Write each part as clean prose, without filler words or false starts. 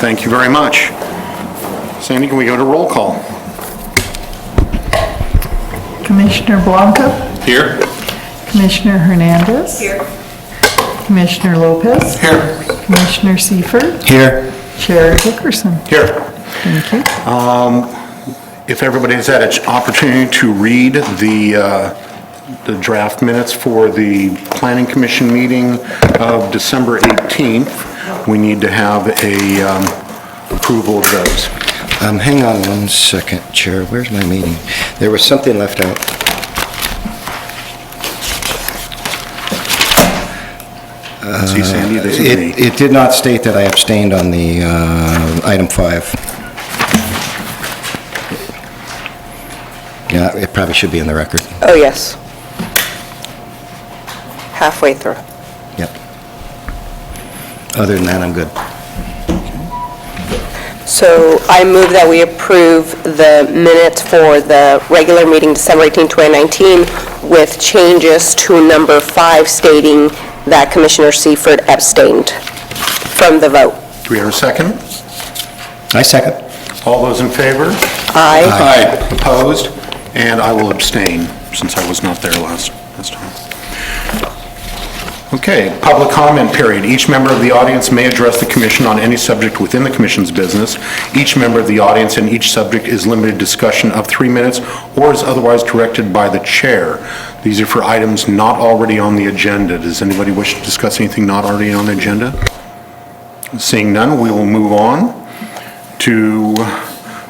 Thank you very much. Sandy, can we go to roll call? Commissioner Blanca, Here. Commissioner Hernandez. Here. Commissioner Lopez. Here. Commissioner Seifert. Here. Chair Dickerson. Here. Thank you. If everybody has had an opportunity to read the draft minutes for the Planning Commission meeting of December 18th, we need to have a approval of those. Hang on 1 second, Chair. Where's my meeting? There was something left out. See, Sandy, this is me. It did not state that I abstained on the item 5. Yeah, it probably should be in the record. Oh, yes. Halfway through. Yep. Other than that, I'm good. So I move that we approve the minutes for the regular meeting December 18, 2019 with changes to number 5 stating that Commissioner Seifert abstained from the vote. Do we have a second? I second. All those in favor? Aye. Aye. Opposed? And I will abstain, since I was not there last time. Okay, public comment period. Each member of the audience may address the commission on any subject within the commission's business. Each member of the audience and each subject is limited discussion of 3 minutes or is otherwise directed by the chair. These are for items not already on the agenda. Does anybody wish to discuss anything not already on the agenda? Seeing none, we will move on to...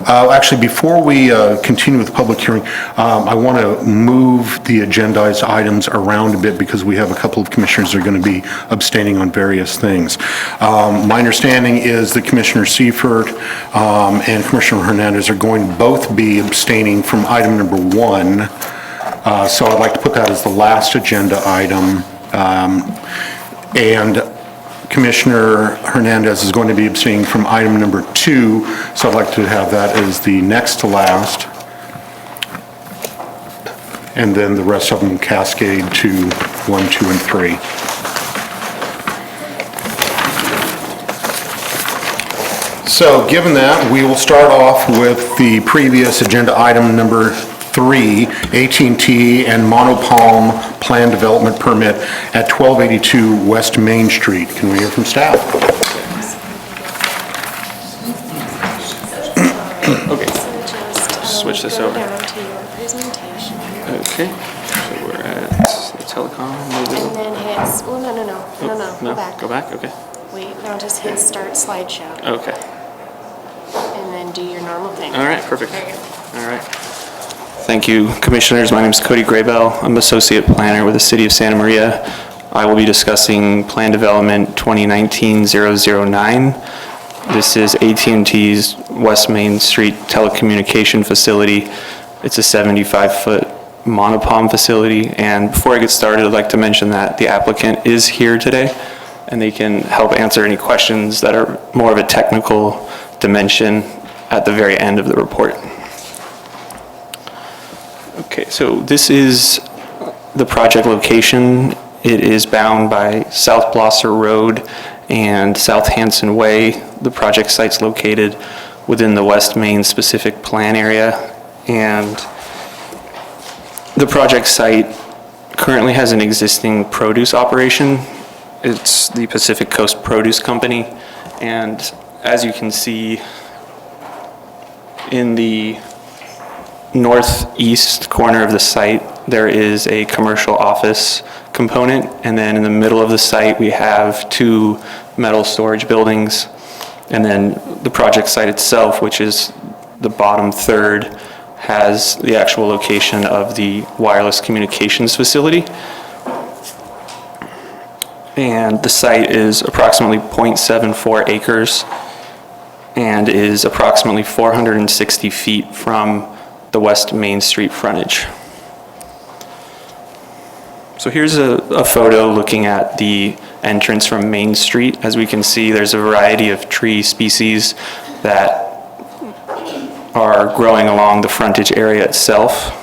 actually, before we continue with the public hearing, I want to move the agendized items around a bit because we have a couple of commissioners that are going to be abstaining on various things. My understanding is that Commissioner Seifert and Commissioner Hernandez are going to both be abstaining from item number 1. So I'd like to put that as the last agenda item. And Commissioner Hernandez is going to be abstaining from item number 2, so I'd like to have that as the next to last. And then the rest of them cascade to 1, 2, and 3. So given that, we will start off with the previous agenda item number 3, AT&T and Monopalm Plan Development Permit at 1282 West Main Street. Can we hear from staff? Okay. Switch this over. Down to your presentation. Okay. So we're at the telecom. And then hit, well, no, No, go back. Go back. Okay. Wait, now just hit start slideshow. Okay. And then do your normal thing. All right. Perfect. There you go. All right. Thank you, Commissioners. My name is Cody Graybell. I'm Associate Planner with the City of Santa Maria. I will be discussing Plan Development 2019-009. This is AT&T's West Main Street telecommunication facility. It's a 75-foot monopalm facility. And before I get started, I'd like to mention that the applicant is here today, and they can help answer any questions that are more of a technical dimension at the very end of the report. Okay, so this is the project location. It is bound by South Blosser Road and South Hanson Way. The project site's located within the West Main specific plan area. And the project site currently has an existing produce operation. It's the Pacific Coast Produce Company. And as you can see in the northeast corner of the site, there is a commercial office component, and then in the middle of the site we have 2 metal storage buildings, and then the project site itself, which is the bottom third, has the actual location of the wireless communications facility. And the site is approximately 0.74 acres and is approximately 460 feet from the West Main Street frontage. So here's a photo looking at the entrance from Main Street. As we can see, there's a variety of tree species that are growing along the frontage area itself.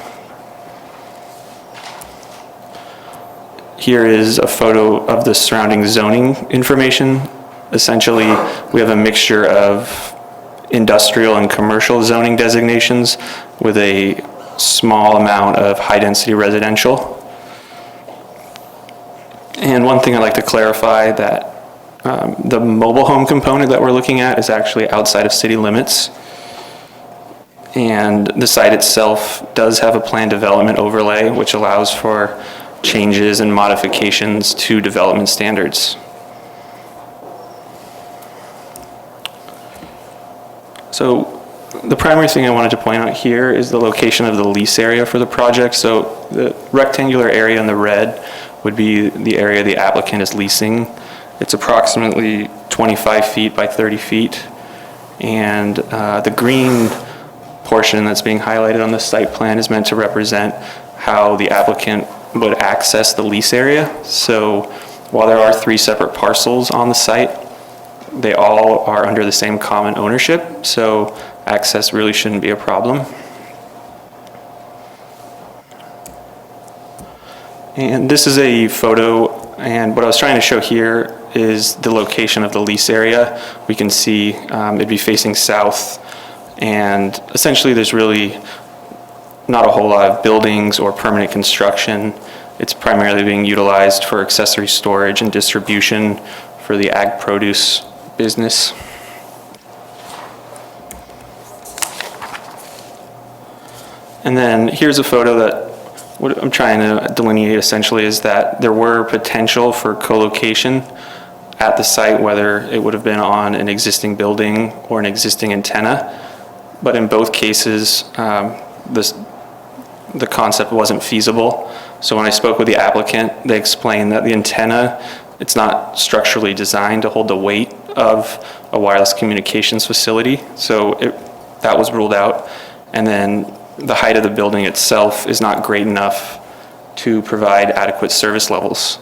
Here is a photo of the surrounding zoning information. Essentially, we have a mixture of industrial and commercial zoning designations with a small amount of high-density residential. And one thing I'd like to clarify that the mobile home component that we're looking at is actually outside of city limits. And the site itself does have a planned development overlay, which allows for changes and modifications to development standards. So the primary thing I wanted to point out here is the location of the lease area for the project. So the rectangular area in the red would be the area the applicant is leasing. It's approximately 25 feet by 30 feet. And the green portion that's being highlighted on the site plan is meant to represent how the applicant would access the lease area. So while there are 3 separate parcels on the site, they all are under the same common ownership, so access really shouldn't be a problem. And this is a photo, and what I was trying to show here is the location of the lease area. We can see it'd be facing south, and essentially there's really not a whole lot of buildings or permanent construction. It's primarily being utilized for accessory storage and distribution for the ag produce business. And then here's a photo that what I'm trying to delineate essentially is that there were potential for co-location at the site, whether it would have been on an existing building or an existing antenna. But in both cases, the concept wasn't feasible. So when I spoke with the applicant, they explained that the antenna, it's not structurally designed to hold the weight of a wireless communications facility. So that was ruled out. And then the height of the building itself is not great enough to provide adequate service levels.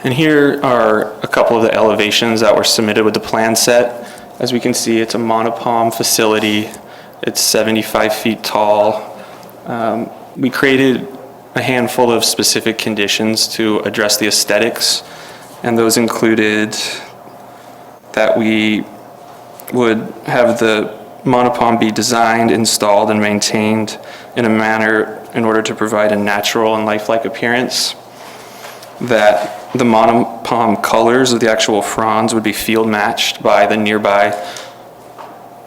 And here are a couple of the elevations that were submitted with the plan set. As we can see, it's a monopalm facility. It's 75 feet tall. We created a handful of specific conditions to address the aesthetics, and those included that we would have the monopalm be designed, installed, and maintained in a manner in order to provide a natural and lifelike appearance, that the monopalm colors of the actual fronds would be field matched by the nearby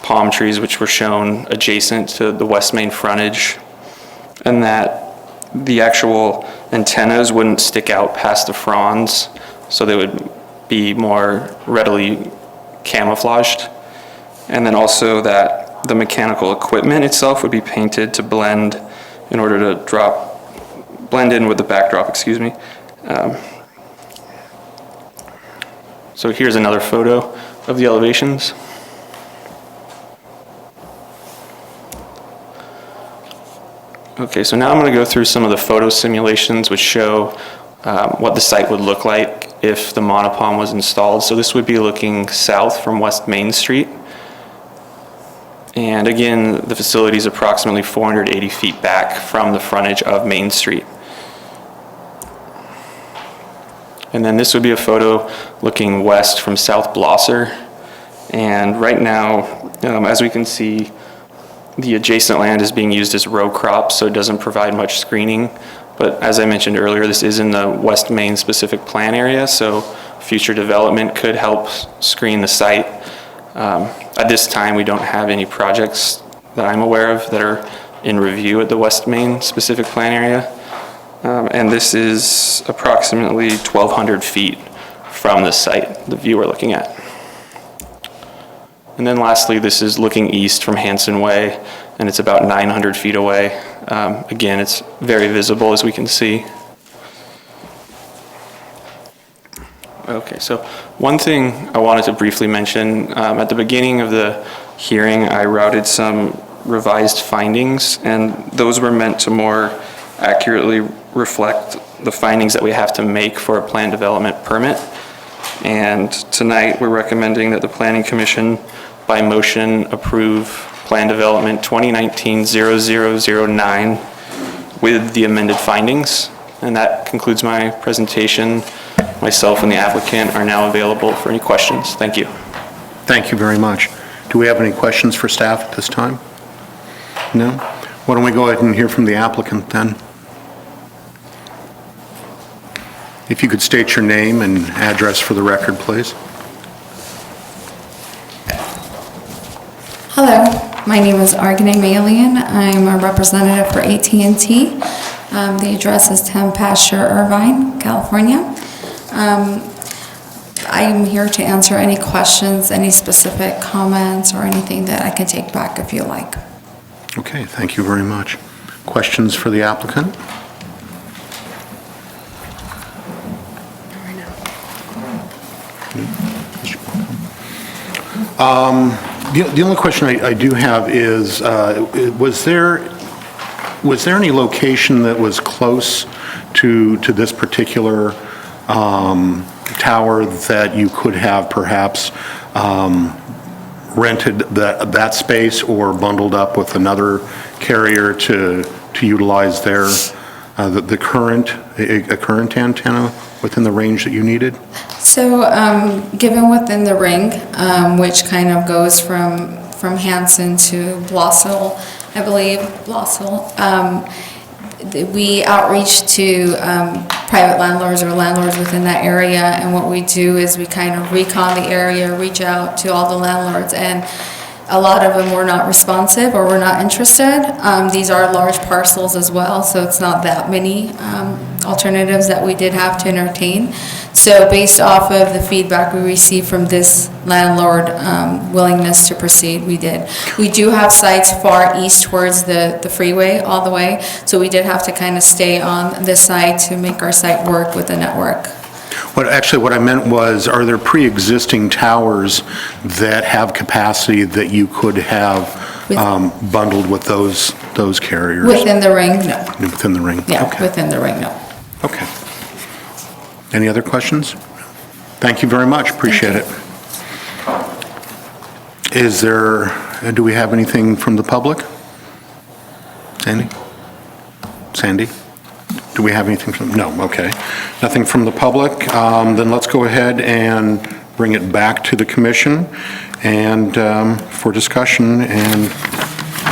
palm trees which were shown adjacent to the West Main frontage, and that the actual antennas wouldn't stick out past the fronds, so they would be more readily camouflaged. And then also that the mechanical equipment itself would be painted to blend in order to blend in with the backdrop, excuse me. So here's another photo of the elevations. Okay, so now I'm going to go through some of the photo simulations which show what the site would look like if the monopalm was installed. So this would be looking south from West Main Street. And again, the facility is approximately 480 feet back from the frontage of Main Street. And then this would be a photo looking west from South Blosser. And right now, as we can see, the adjacent land is being used as row crop, so it doesn't provide much screening. But as I mentioned earlier, this is in the West Main specific plan area, so future development could help screen the site. At this time, we don't have any projects that I'm aware of that are in review at the West Main specific plan area. And this is approximately 1,200 feet from the site, the view we're looking at. And then lastly, this is looking east from Hanson Way, and it's about 900 feet away. Again, it's very visible, as we can see. Okay, so one thing I wanted to briefly mention, at the beginning of the hearing, I routed some revised findings, and those were meant to more accurately reflect the findings that we have to make for a plan development permit. And tonight, we're recommending that the Planning Commission, by motion, approve Plan Development 2019-0009 with the amended findings. And that concludes my presentation. Myself and the applicant are now available for any questions. Thank you. Thank you very much. Do we have any questions for staff at this time? No? Why don't we go ahead and hear from the applicant then? If you could state your name and address for the record, please. Hello, my name is Argene Malian. I'm a representative for AT&T. The address is 10 Pasture Irvine, California. I'm here to answer any questions, any specific comments, or anything that I can take back if you like. Okay, thank you very much. Questions for the applicant? The only question I do have is, was there any location that was close to this particular tower that you could have perhaps rented that space or bundled up with another carrier to utilize the current antenna within the range that you needed? So, given within the ring, which kind of goes from Hanson to Blossel, I believe, Blossel, we outreach to private landlords or landlords within that area, and what we do is we kind of recon the area, reach out to all the landlords, and a lot of them were not responsive or were not interested. These are large parcels as well, so it's not that many alternatives that we did have to entertain. So based off of the feedback we received from this landlord willingness to proceed, we did. We do have sites far east towards the freeway all the way, so we did have to kind of stay on this side to make our site work with the network. What I meant was, are there pre-existing towers that have capacity that you could have bundled with those carriers? Within the ring, no. Within the ring? Yeah, Okay. within the ring, no. Okay. Any other questions? Thank you very much, appreciate it. Do we have anything from the public? Sandy? Do we have anything from, no, okay. Nothing from the public. Then let's go ahead and bring it back to the commission and for discussion and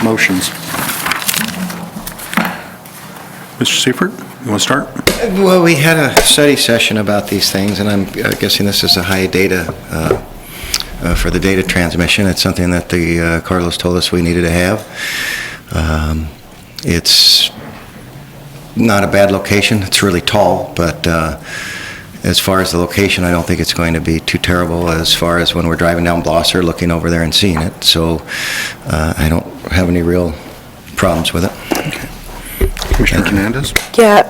motions. Mr. Seifert, you want to start? Well, we had a study session about these things, and I'm guessing this is a high data for the data transmission. It's something that the Carlos told us we needed to have. It's not a bad location. It's really tall, but as far as the location, I don't think it's going to be too terrible as far as when we're driving down Blosser, looking over there and seeing it. So I don't have any real problems with it. Okay. Commissioner Hernandez? Yeah,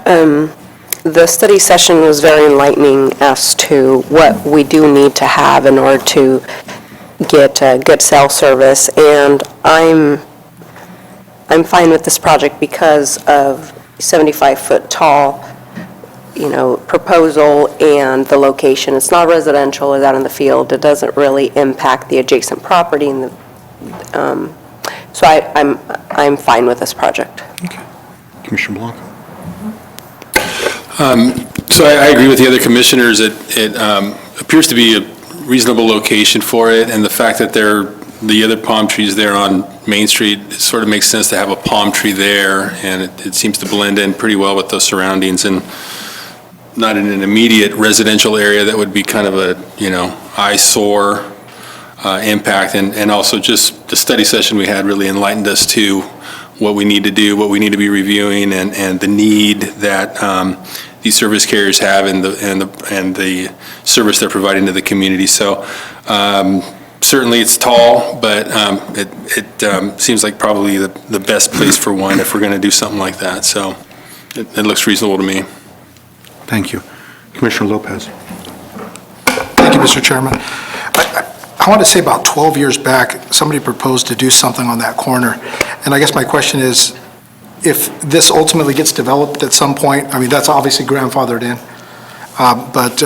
the study session was very enlightening as to what we do need to have in order to get good cell service, and I'm fine with this project because of 75-foot tall, proposal and the location. It's not residential, it's out in the field. It doesn't really impact the adjacent property, and so I'm fine with this project. Okay. Commissioner Blanco? So I agree with the other commissioners. It appears to be a reasonable location for it, and the fact that the other palm trees there on Main Street, it sort of makes sense to have a palm tree there, and it seems to blend in pretty well with those surroundings, and not in an immediate residential area that would be kind of a, eyesore impact, and also just the study session we had really enlightened us to what we need to do, what we need to be reviewing, and the need that these service carriers have and the service they're providing to the community. So certainly it's tall, but it seems like probably the best place for one if we're going to do something like that. So it looks reasonable to me. Thank you. Commissioner Lopez? Thank you, Mr. Chairman. I want to say about 12 years back, somebody proposed to do something on that corner. And I guess my question is, if this ultimately gets developed at some point, I mean, that's obviously grandfathered in, but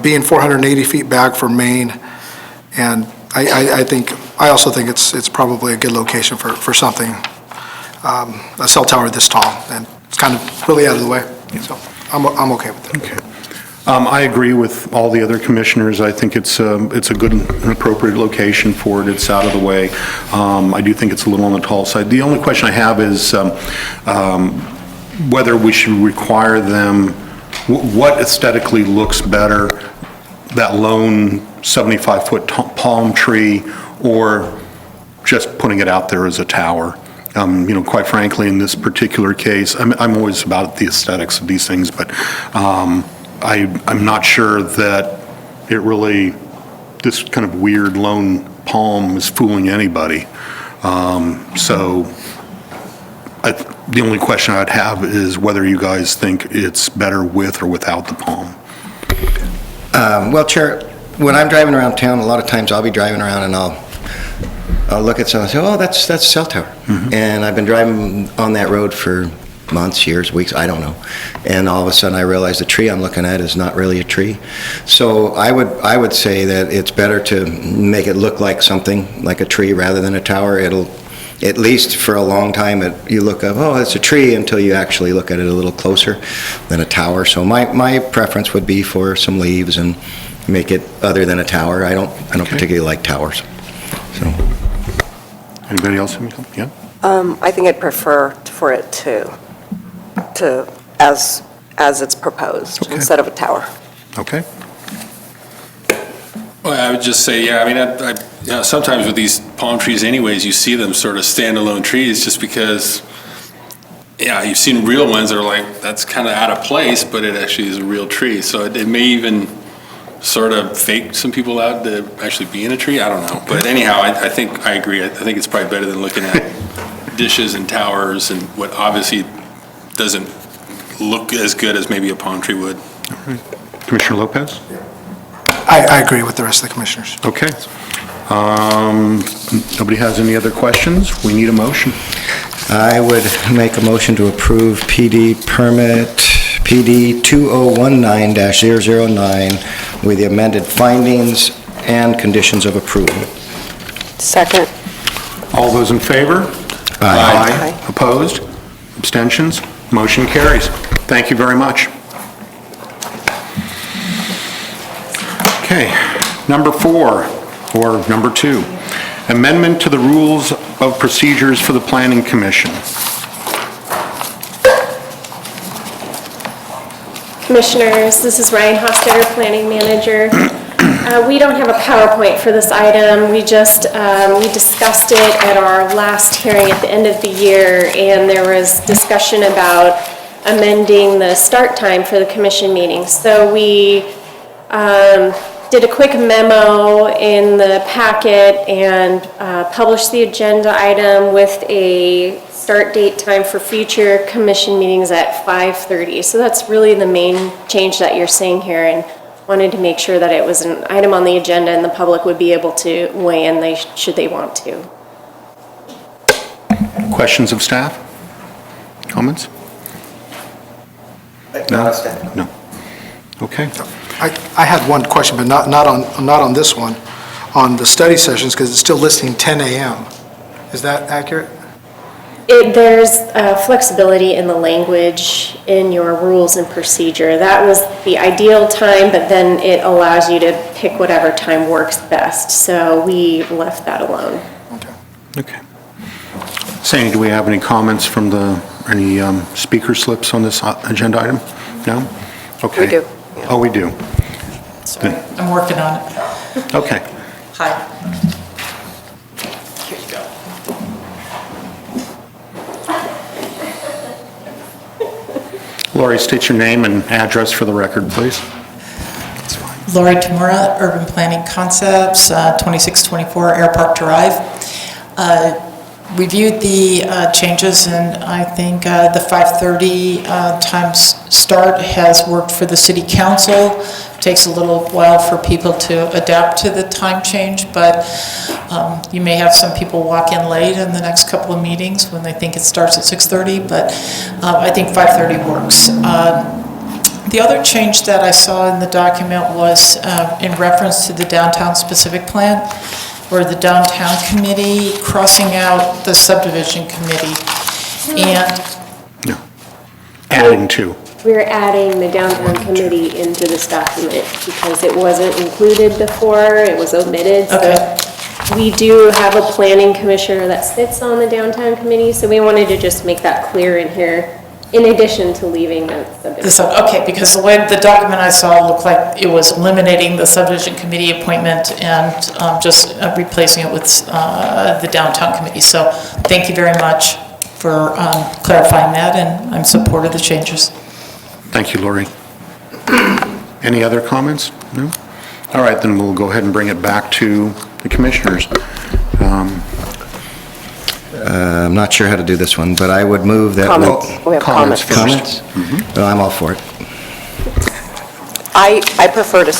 being 480 feet back from Main, and I also think it's probably a good location for something, a cell tower this tall, and it's kind of really out of the way. So I'm okay with that. Okay. I agree with all the other commissioners. I think it's a good and appropriate location for it. It's out of the way. I do think it's a little on the tall side. The only question I have is whether we should require them, what aesthetically looks better, that lone 75-foot palm tree, or just putting it out there as a tower? Quite frankly, in this particular case, I'm always about the aesthetics of these things, but I'm not sure that it really, this kind of weird lone palm is fooling anybody. The only question I'd have is whether you guys think it's better with or without the palm. Well, Chair, when I'm driving around town, a lot of times I'll be driving around and I'll look at something and say, oh, that's a cell tower. And I've been driving on that road for months, years, weeks, I don't know. And all of a sudden I realize the tree I'm looking at is not really a tree. So I would say that it's better to make it look like something, like a tree rather than a tower. It'll, at least for a long time, you look up, oh, it's a tree, until you actually look at it a little closer than a tower. So my preference would be for some leaves and make it other than a tower. I don't particularly like towers. So. Anybody else? Yeah? I think I'd prefer for it to as it's proposed, Okay. instead of a tower. Okay. Well, I would just say, yeah, I mean, sometimes with these palm trees anyways, you see them sort of standalone trees just because, yeah, you've seen real ones that are like, that's kind of out of place, but it actually is a real tree. So it may even sort of fake some people out to actually be in a tree. I don't know. But anyhow, I think I agree. I think it's probably better than looking at dishes and towers and what obviously doesn't look as good as maybe a palm tree would. All right. Commissioner Lopez? I agree with the rest of the commissioners. Okay. Nobody has any other questions? We need a motion. I would make a motion to approve PD permit PD 2019-009 with the amended findings and conditions of approval. Second. All those in favor? Aye. Opposed? Abstentions? Motion carries. Thank you very much. Okay, number 4, or number 2, amendment to the rules of procedures for the Planning Commission. Commissioners, this is Ryan Hofstetter, Planning Manager. We don't have a PowerPoint for this item. We just, we discussed it at our last hearing at the end of the year, and there was discussion about amending the start time for the commission meeting. So we did a quick memo in the packet and published the agenda item with a start date time for future commission meetings at 5:30. So that's really the main change that you're seeing here, and wanted to make sure that it was an item on the agenda and the public would be able to weigh in should they want to. Questions of staff? Comments? No? No. Okay. I had one question, but not on this one, on the study sessions, because it's still listing 10 a.m. Is that accurate? There's flexibility in the language in your rules and procedure. That was the ideal time, but then it allows you to pick whatever time works best. So we left that alone. Okay. Sandy, do we have any comments from any speaker slips on this agenda item? No? Okay. We do. Oh, we do. Sorry, I'm working on it. Okay. Hi. Lori, state your name and address for the record, please. Lori Tamura, Urban Planning Concepts, 2624 Air Park Drive. Reviewed the changes, and I think the 5:30 times start has worked for the city council. Takes a little while for people to adapt to the time change, but you may have some people walk in late in the next couple of meetings when they think it starts at 6:30, but I think 5:30 works. The other change that I saw in the document was in reference to the downtown specific plan, or the downtown committee crossing out the subdivision committee. And No. Adding to. we're adding the downtown committee into this document because it wasn't included before, it was omitted. Okay. So we do have a planning commissioner that sits on the downtown committee, so we wanted to just make that clear in here, in addition to leaving the subdivision. Okay, because the way the document I saw looked like it was eliminating the subdivision committee appointment and just replacing it with the downtown committee. So thank you very much for clarifying that, and I'm supportive of the changes. Thank you, Lori. Any other comments? No? All right, then we'll go ahead and bring it back to the commissioners. I'm not sure how to do this one, but I would move that... Comments. We have comments. Comments? Well, I'm all for it. I prefer to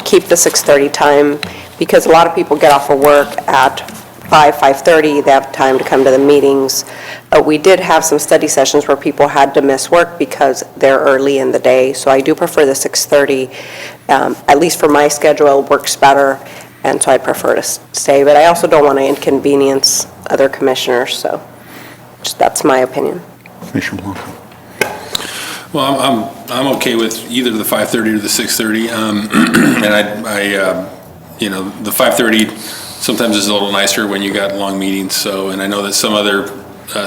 keep the 6:30 time because a lot of people get off of work at 5:30. They have time to come to the meetings. We did have some study sessions where people had to miss work because they're early in the day. So I do prefer the 6:30. At least for my schedule, it works better, and so I prefer to stay. But I also don't want to inconvenience other commissioners, so that's my opinion. Commissioner Blanco. Well, I'm okay with either the 5:30 or the 6:30. And you know, the 5:30 sometimes is a little nicer when you got long meetings. So, and I know that some other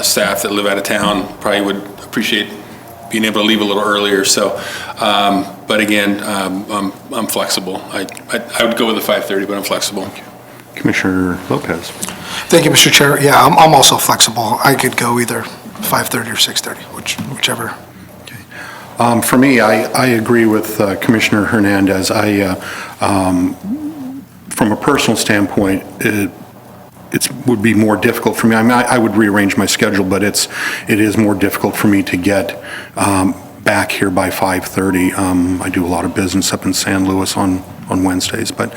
staff that live out of town probably would appreciate being able to leave a little earlier. So, but again, I'm flexible. I would go with the 5:30, but I'm flexible. Commissioner Lopez. Thank you, Mr. Chair. Yeah, I'm also flexible. I could go either 5:30 or 6:30, whichever. For me, I agree with Commissioner Hernandez. From a personal standpoint, it would be more difficult for me. I mean, I would rearrange my schedule, but it is more difficult for me to get back here by 5:30. I do a lot of business up in San Luis on Wednesdays, but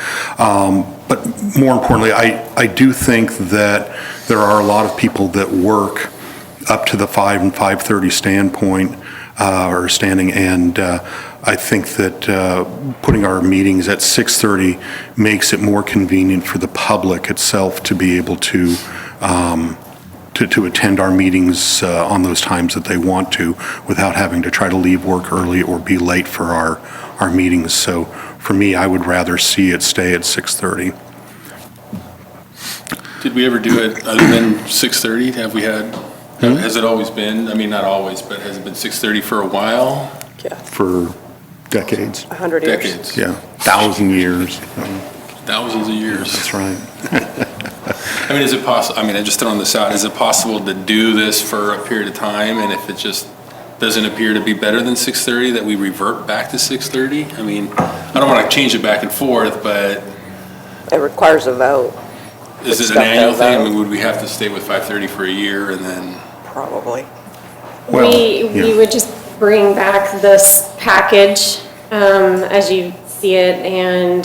more importantly, I do think that there are a lot of people that work up to the 5 and 5:30 standpoint or standing, and I think that putting our meetings at 6:30 makes it more convenient for the public itself to be able to attend our meetings on those times that they want to without having to try to leave work early or be late for our meetings. So for me, I would rather see it stay at 6:30. Did we ever do it other than 6:30? Have we had, has it always been, I mean, not always, but has it been 6:30 for a while? Yeah, For decades. 100 years. Decades. Yeah, 1,000 years. Thousands of years. That's right. I mean, is it possible, I mean, I'm just throwing this out, is it possible to do this for a period of time, and if it just doesn't appear to be better than 6:30, that we revert back to 6:30? I mean, I don't want to change it back and forth, but It requires a vote, is it an Stuff annual goes thing? I out. mean, would we have to stay with 5:30 for a year and then? probably. Well, We yeah. would just bring back this package as you see it, and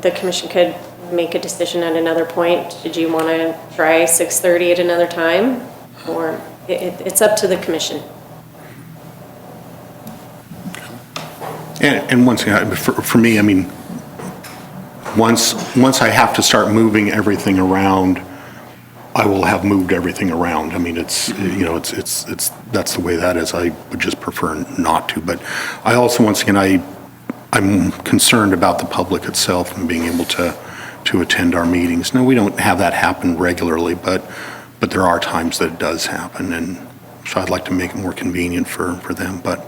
the commission could make a decision at another point. Did you want to try 6:30 at another time? Or it's up to the commission. And once again, for me, I mean, once I have to start moving everything around, I will have moved everything around. I mean, it's, you know, it's that's the way that is. I would just prefer not to. But I also, once again, I'm concerned about the public itself and being able to attend our meetings. Now, we don't have that happen regularly, but there are times that it does happen, and so I'd like to make it more convenient for them, but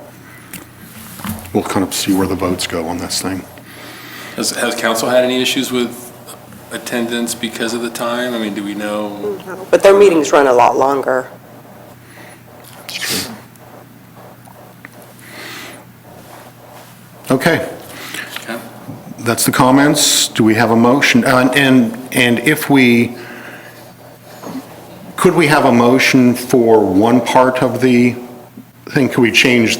we'll kind of see where the votes go on this thing. Has council had any issues with attendance because of the time? I mean, do we know? But their meetings run a lot longer. That's true. Okay. Okay. That's the comments. Do we have a motion? And if we, could we have a motion for one part of the thing? Could we change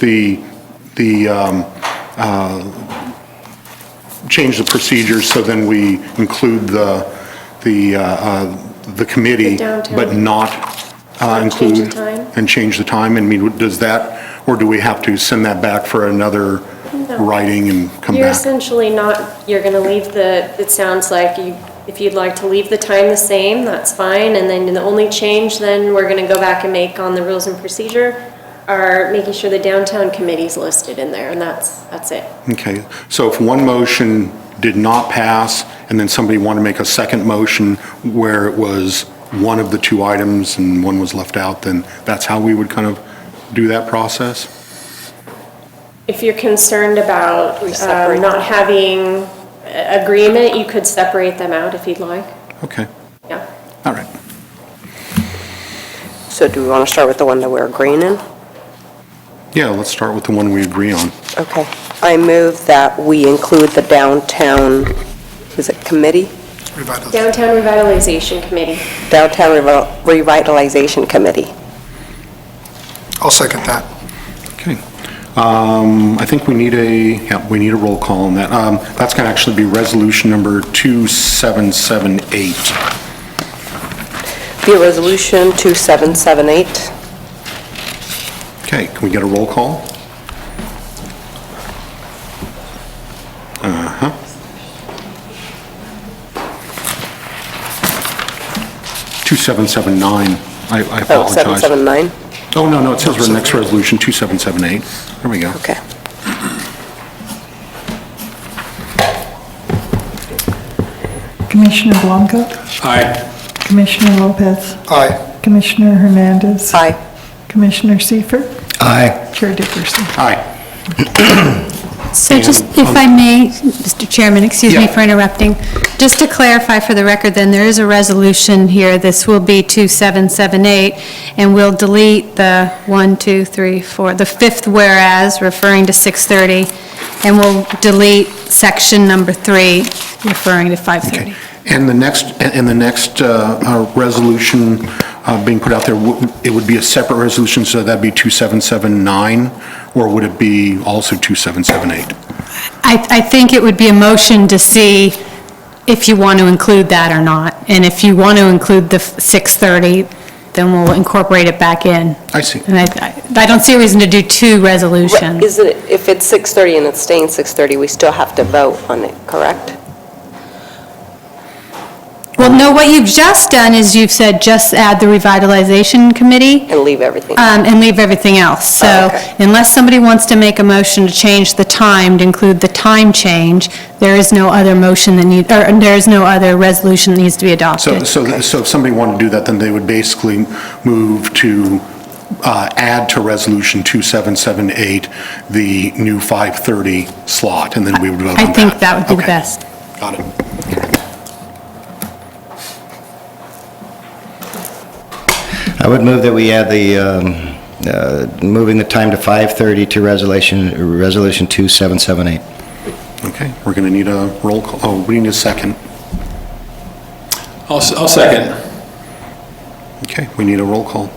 change the procedures so then we include the committee, The downtown. but not include? Change the time? And change the time? I mean, does that, or do we have to send that back for another writing and come You're back? essentially not, you're going to leave it sounds like if you'd like to leave the time the same, that's fine. And then the only change then we're going to go back and make on the rules and procedure are making sure the downtown committee's listed in there, and that's it. Okay, so if one motion did not pass, and then somebody wanted to make a second motion where it was one of the two items and one was left out, then that's how we would kind of do that process? If you're concerned about We separate not them. having agreement, you could separate them out if you'd like. Okay, Yeah. all right. So do we want to start with the one that we're agreeing in? Yeah, let's start with the one we agree on. Okay. I move that we include the downtown, is it committee? Revitalization. Downtown Revitalization Committee. Downtown Revitalization Committee. I'll second that. Okay. I think we need we need a roll call on that. That's going to actually be resolution number 2778. Be a resolution 2778. Okay, can we get a roll call? Uh-huh. $2,779. I Oh, apologize. 779? Oh, no, it says the next resolution, 2778. There we go. Okay. Commissioner Blanco, Aye. Commissioner Lopez, Aye. Commissioner Hernandez, Aye. Commissioner Seifert, Aye. Chair Dickerson. Aye. So just, if I may, Mr. Chairman, excuse me Yeah. for interrupting, just to clarify for the record, then there is a resolution here, this will be 2778, and we'll delete the 1, 2, 3, 4, the fifth whereas, referring to 6:30, and we'll delete section number 3, referring to 5:30. And the next resolution being put out there, it would be a separate resolution, so that'd be 2779, or would it be also 2778? I think it would be a motion to see if you want to include that or not, and if you want to include the 6:30, then we'll incorporate it back in. I see. And I don't see a reason to do two resolutions. Isn't it, if it's 6:30 and it's staying 6:30, we still have to vote on it, correct? Well, no, what you've just done is you've said just add the revitalization committee And leave everything? and leave everything else. Oh, So okay. unless somebody wants to make a motion to change the time, to include the time change, there is no other motion that need, or there is no other resolution that needs to be adopted. So if somebody wanted to do that, then they would basically move to add to resolution 2778 the new 5:30 slot, and then we would vote on I that. think that would be the Okay. best. Got it. I would move that we add moving the time to 5:30 to resolution 2778. Okay, we're going to need a roll call. Oh, we need a second. I'll second. Okay, we need a roll call.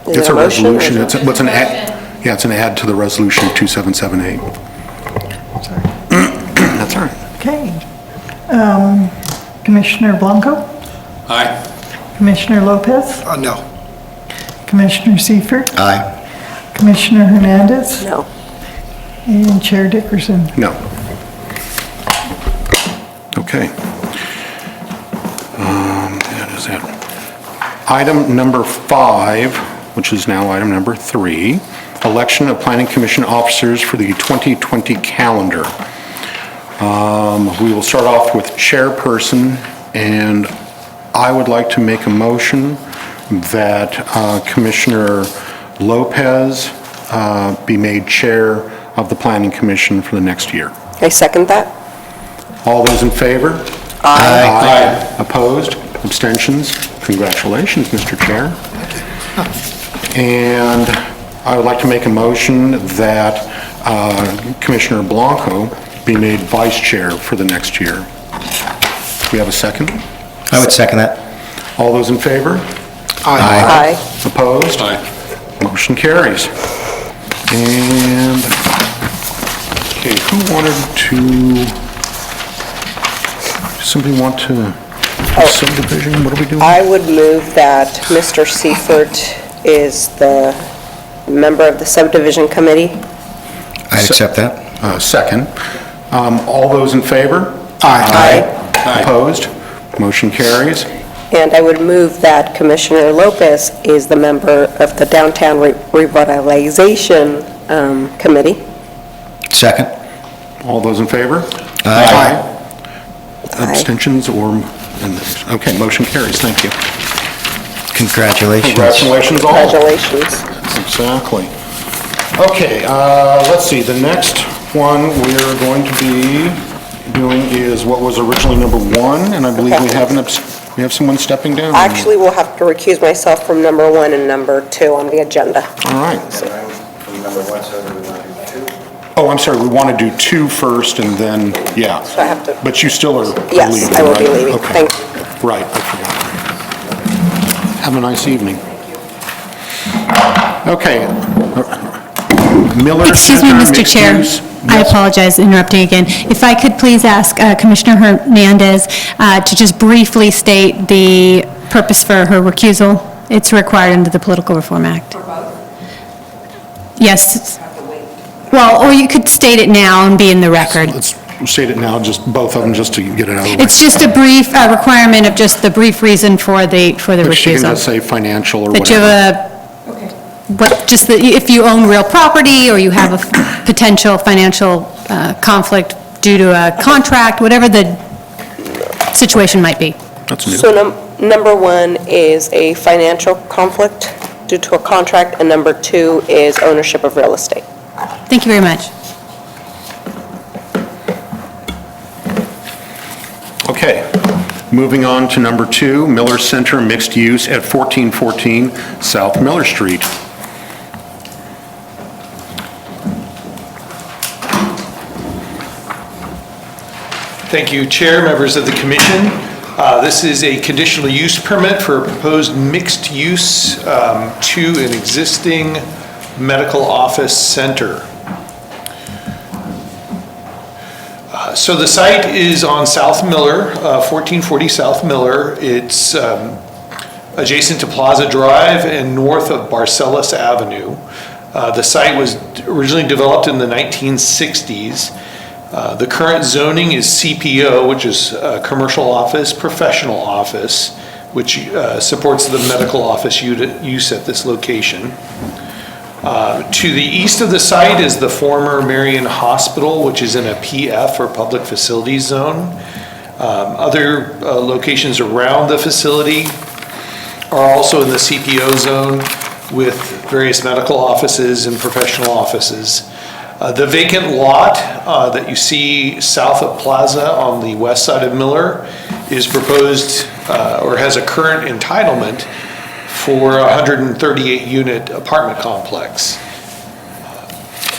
Is It's there a motion or- resolution, it's an add, yeah, it's an add to the resolution 2778. Sorry. That's all right. Okay. Commissioner Blanco, Aye. Commissioner Lopez, No. Commissioner Seifert, Aye. Commissioner Hernandez, No. and Chair Dickerson. No. Okay. That is it. Item number 5, which is now item number 3, election of Planning Commission officers for the 2020 calendar. We will start off with chairperson, and I would like to make a motion that Commissioner Lopez be made chair of the Planning Commission for the next year. I second that? All those in favor? Aye. Opposed? Abstentions? Congratulations, Mr. Chair. And I would like to make a motion that Commissioner Blanco be made vice chair for the next year. Do we have a second? I would second that. All those in favor? Aye. Opposed? Aye. Motion carries. And, okay, who wanted to, does somebody want to, subdivision, what are we doing? I would move that Mr. Seifert is the member of the subdivision committee. I'd accept that. Second. All those in favor? Aye. Opposed? Motion carries. And I would move that Commissioner Lopez is the member of the Downtown Revitalization Committee. Second? All those in favor? Aye. Abstentions or, okay, motion carries. Thank you. Congratulations. Congratulations all. Congratulations. Exactly. Okay, let's see, the next one we're going to be doing is what was originally number 1, and I believe we have someone stepping down. Actually, we'll have to recuse myself from number 1 and number 2 on the agenda. All right. From number 1, so we want to do 2. Oh, I'm sorry, we want to do 2 first and then, yeah. So I have to, But you still are leaving, yes, I will be right? leaving. Okay. Thank you. Right, I forgot. Have a nice evening. Okay. Miller Excuse me, Center Mr. mixed Chair. use. I Yes. apologize, interrupting again. If I could please ask Commissioner Hernandez to just briefly state the purpose for her recusal. It's required under the Political Reform Act. Yes. Well, or you could state it now and be in the record. Let's state it now, just both of them, just to get it out of the way. It's just a brief requirement of just the brief reason for the But she can recusal. just say financial or That you whatever. have just that if you own real property or you have a potential financial conflict due to a contract, whatever the situation might be. That's new. So number 1 is a financial conflict due to a contract, and number 2 is ownership of real estate. Thank you very much. Okay, moving on to number 2, Miller Center mixed use at 1414 South Miller Street. Thank you, Chair, members of the commission. This is a conditional use permit for a proposed mixed use to an existing medical office center. So the site is on South Miller, 1440 South Miller. It's adjacent to Plaza Drive and north of Barcelos Avenue. The site was originally developed in the 1960s. The current zoning is CPO, which is commercial office, professional office, which supports the medical office use at this location. To the east of the site is the former Marion Hospital, which is in a PF, or Public Facilities Zone. Other locations around the facility are also in the CPO zone with various medical offices and professional offices. The vacant lot that you see south of Plaza on the west side of Miller is proposed or has a current entitlement for a 138-unit apartment complex.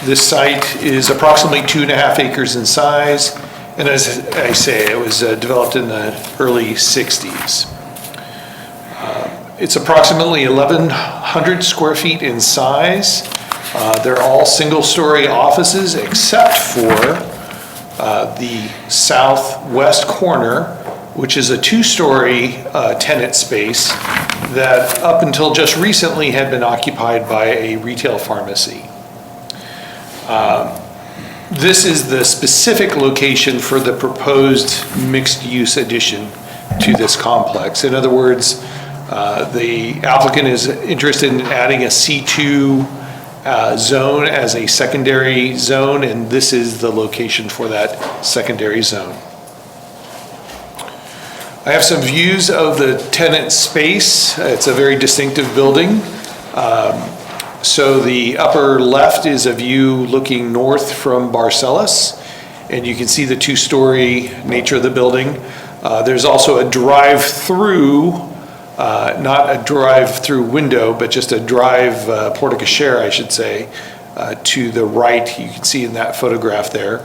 This site is approximately 2.5 acres in size, and as I say, it was developed in the early 60s. It's approximately 1,100 square feet in size. They're all single-story offices except for the southwest corner, which is a 2-story tenant space that up until just recently had been occupied by a retail pharmacy. This is the specific location for the proposed mixed-use addition to this complex. In other words, the applicant is interested in adding a C2 zone as a secondary zone, and this is the location for that secondary zone. I have some views of the tenant space. It's a very distinctive building. So the upper left is a view looking north from Barcelos, and you can see the 2-story nature of the building. There's also a drive-through, not a drive-through window, but just a drive porte-cochere, I should say, to the right. You can see in that photograph there.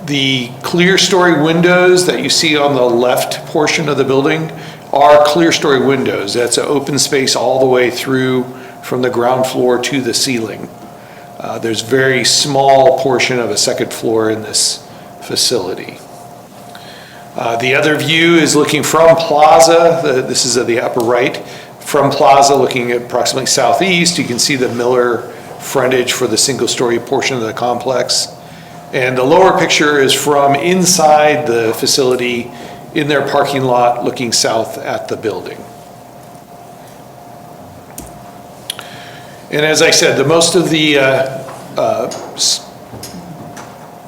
The clear story windows that you see on the left portion of the building are clear story windows. That's an open space all the way through from the ground floor to the ceiling. There's very small portion of a second floor in this facility. The other view is looking from Plaza. This is at the upper right. From Plaza, looking at approximately southeast, you can see the Miller frontage for the single-story portion of the complex. And the lower picture is from inside the facility in their parking lot looking south at the building. And as I said, most of the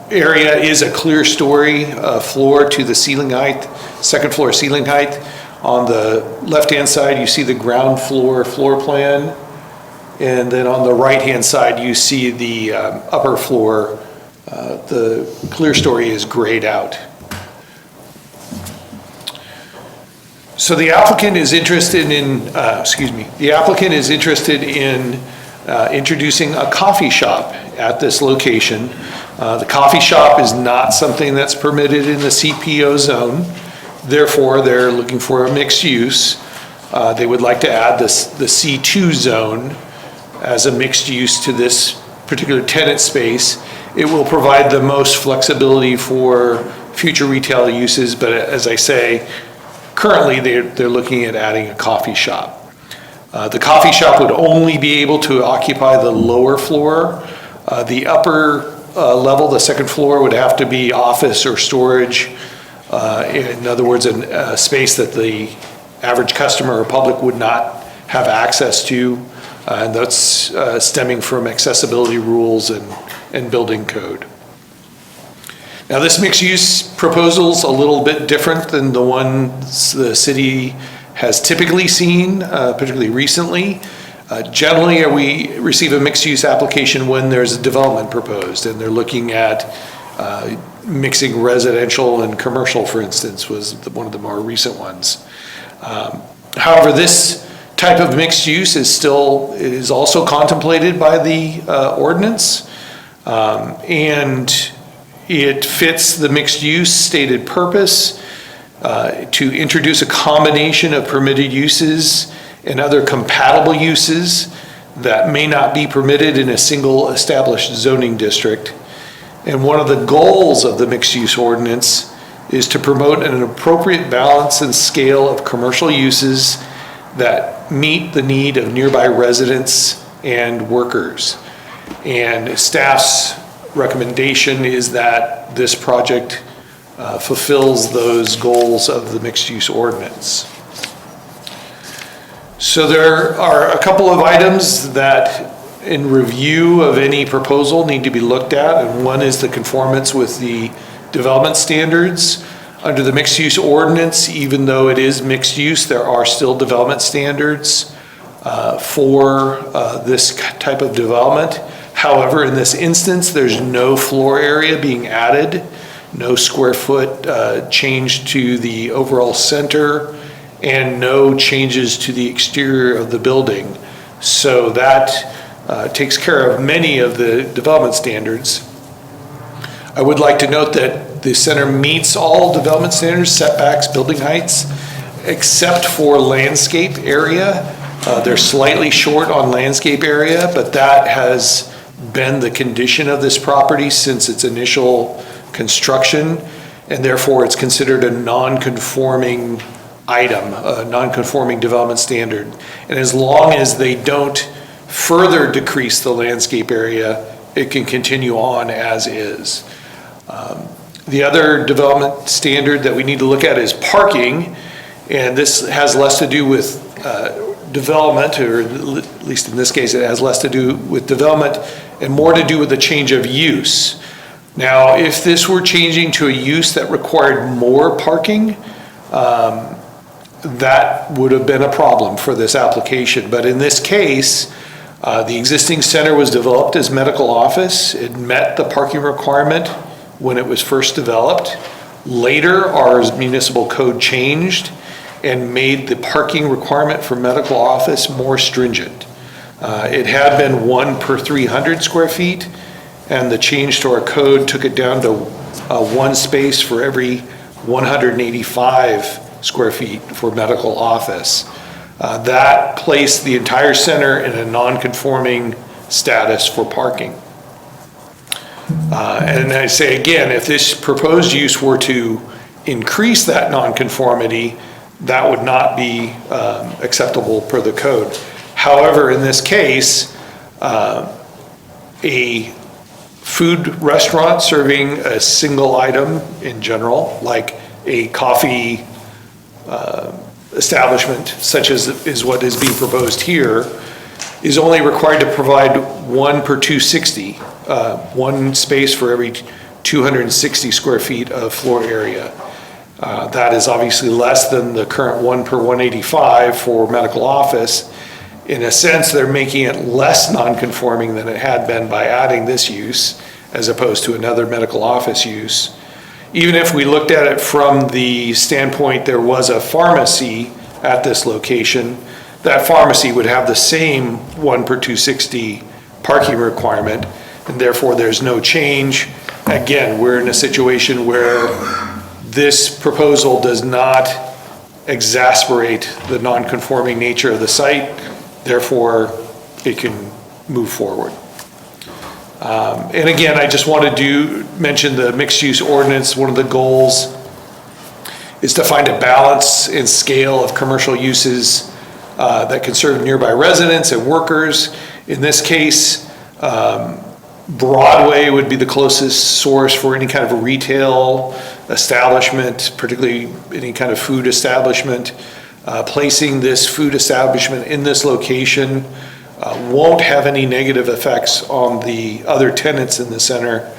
area is a clear story floor to the ceiling height, second floor ceiling height. On the left-hand side, you see the ground floor plan. And then on the right-hand side, you see the upper floor. The clear story is grayed out. So the applicant is interested in, introducing a coffee shop at this location. The coffee shop is not something that's permitted in the CPO zone. Therefore, they're looking for a mixed use. They would like to add the C2 zone as a mixed use to this particular tenant space. It will provide the most flexibility for future retail uses, but as I say, currently they're looking at adding a coffee shop. The coffee shop would only be able to occupy the lower floor. The upper level, the second floor, would have to be office or storage. In other words, a space that the average customer or public would not have access to. And that's stemming from accessibility rules and building code. Now, this mixed-use proposal is a little bit different than the ones the city has typically seen, particularly recently. Generally, we receive a mixed-use application when there's a development proposed, and they're looking at mixing residential and commercial, for instance, was one of the more recent ones. However, this type of mixed use is also contemplated by the ordinance, and it fits the mixed use stated purpose to introduce a combination of permitted uses and other compatible uses that may not be permitted in a single established zoning district. And one of the goals of the mixed use ordinance is to promote an appropriate balance and scale of commercial uses that meet the need of nearby residents and workers. And staff's recommendation is that this project fulfills those goals of the mixed-use ordinance. So there are a couple of items that in review of any proposal need to be looked at, and one is the conformance with the development standards. Under the mixed-use ordinance, even though it is mixed use, there are still development standards for this type of development. However, in this instance, there's no floor area being added, no square foot change to the overall center, and no changes to the exterior of the building. So that takes care of many of the development standards. I would like to note that the center meets all development standards, setbacks, building heights, except for landscape area. They're slightly short on landscape area, but that has been the condition of this property since its initial construction, and therefore it's considered a non-conforming item, a non-conforming development standard. And as long as they don't further decrease the landscape area, it can continue on as is. The other development standard that we need to look at is parking, and this has less to do with development, or at least in this case, it has less to do with development and more to do with the change of use. Now, if this were changing to a use that required more parking, that would have been a problem for this application. But in this case, the existing center was developed as medical office. It met the parking requirement when it was first developed. Later, our municipal code changed and made the parking requirement for medical office more stringent. It had been 1 per 300 square feet, and the change to our code took it down to 1 space for every 185 square feet for medical office. That placed the entire center in a non-conforming status for parking. And I say again, if this proposed use were to increase that non-conformity, that would not be acceptable per the code. However, in this case, a food restaurant serving a single item in general, like a coffee establishment, such as is what is being proposed here, is only required to provide 1 per 260, one space for every 260 square feet of floor area. That is obviously less than the current 1 per 185 for medical office. In a sense, they're making it less non-conforming than it had been by adding this use as opposed to another medical office use. Even if we looked at it from the standpoint there was a pharmacy at this location, that pharmacy would have the same 1 per 260 parking requirement, and therefore there's no change. Again, we're in a situation where this proposal does not exacerbate the non-conforming nature of the site, therefore it can move forward. And again, I just want to mention the mixed-use ordinance. One of the goals is to find a balance in scale of commercial uses that can serve nearby residents and workers. In this case, Broadway would be the closest source for any kind of a retail establishment, particularly any kind of food establishment. Placing this food establishment in this location won't have any negative effects on the other tenants in the center,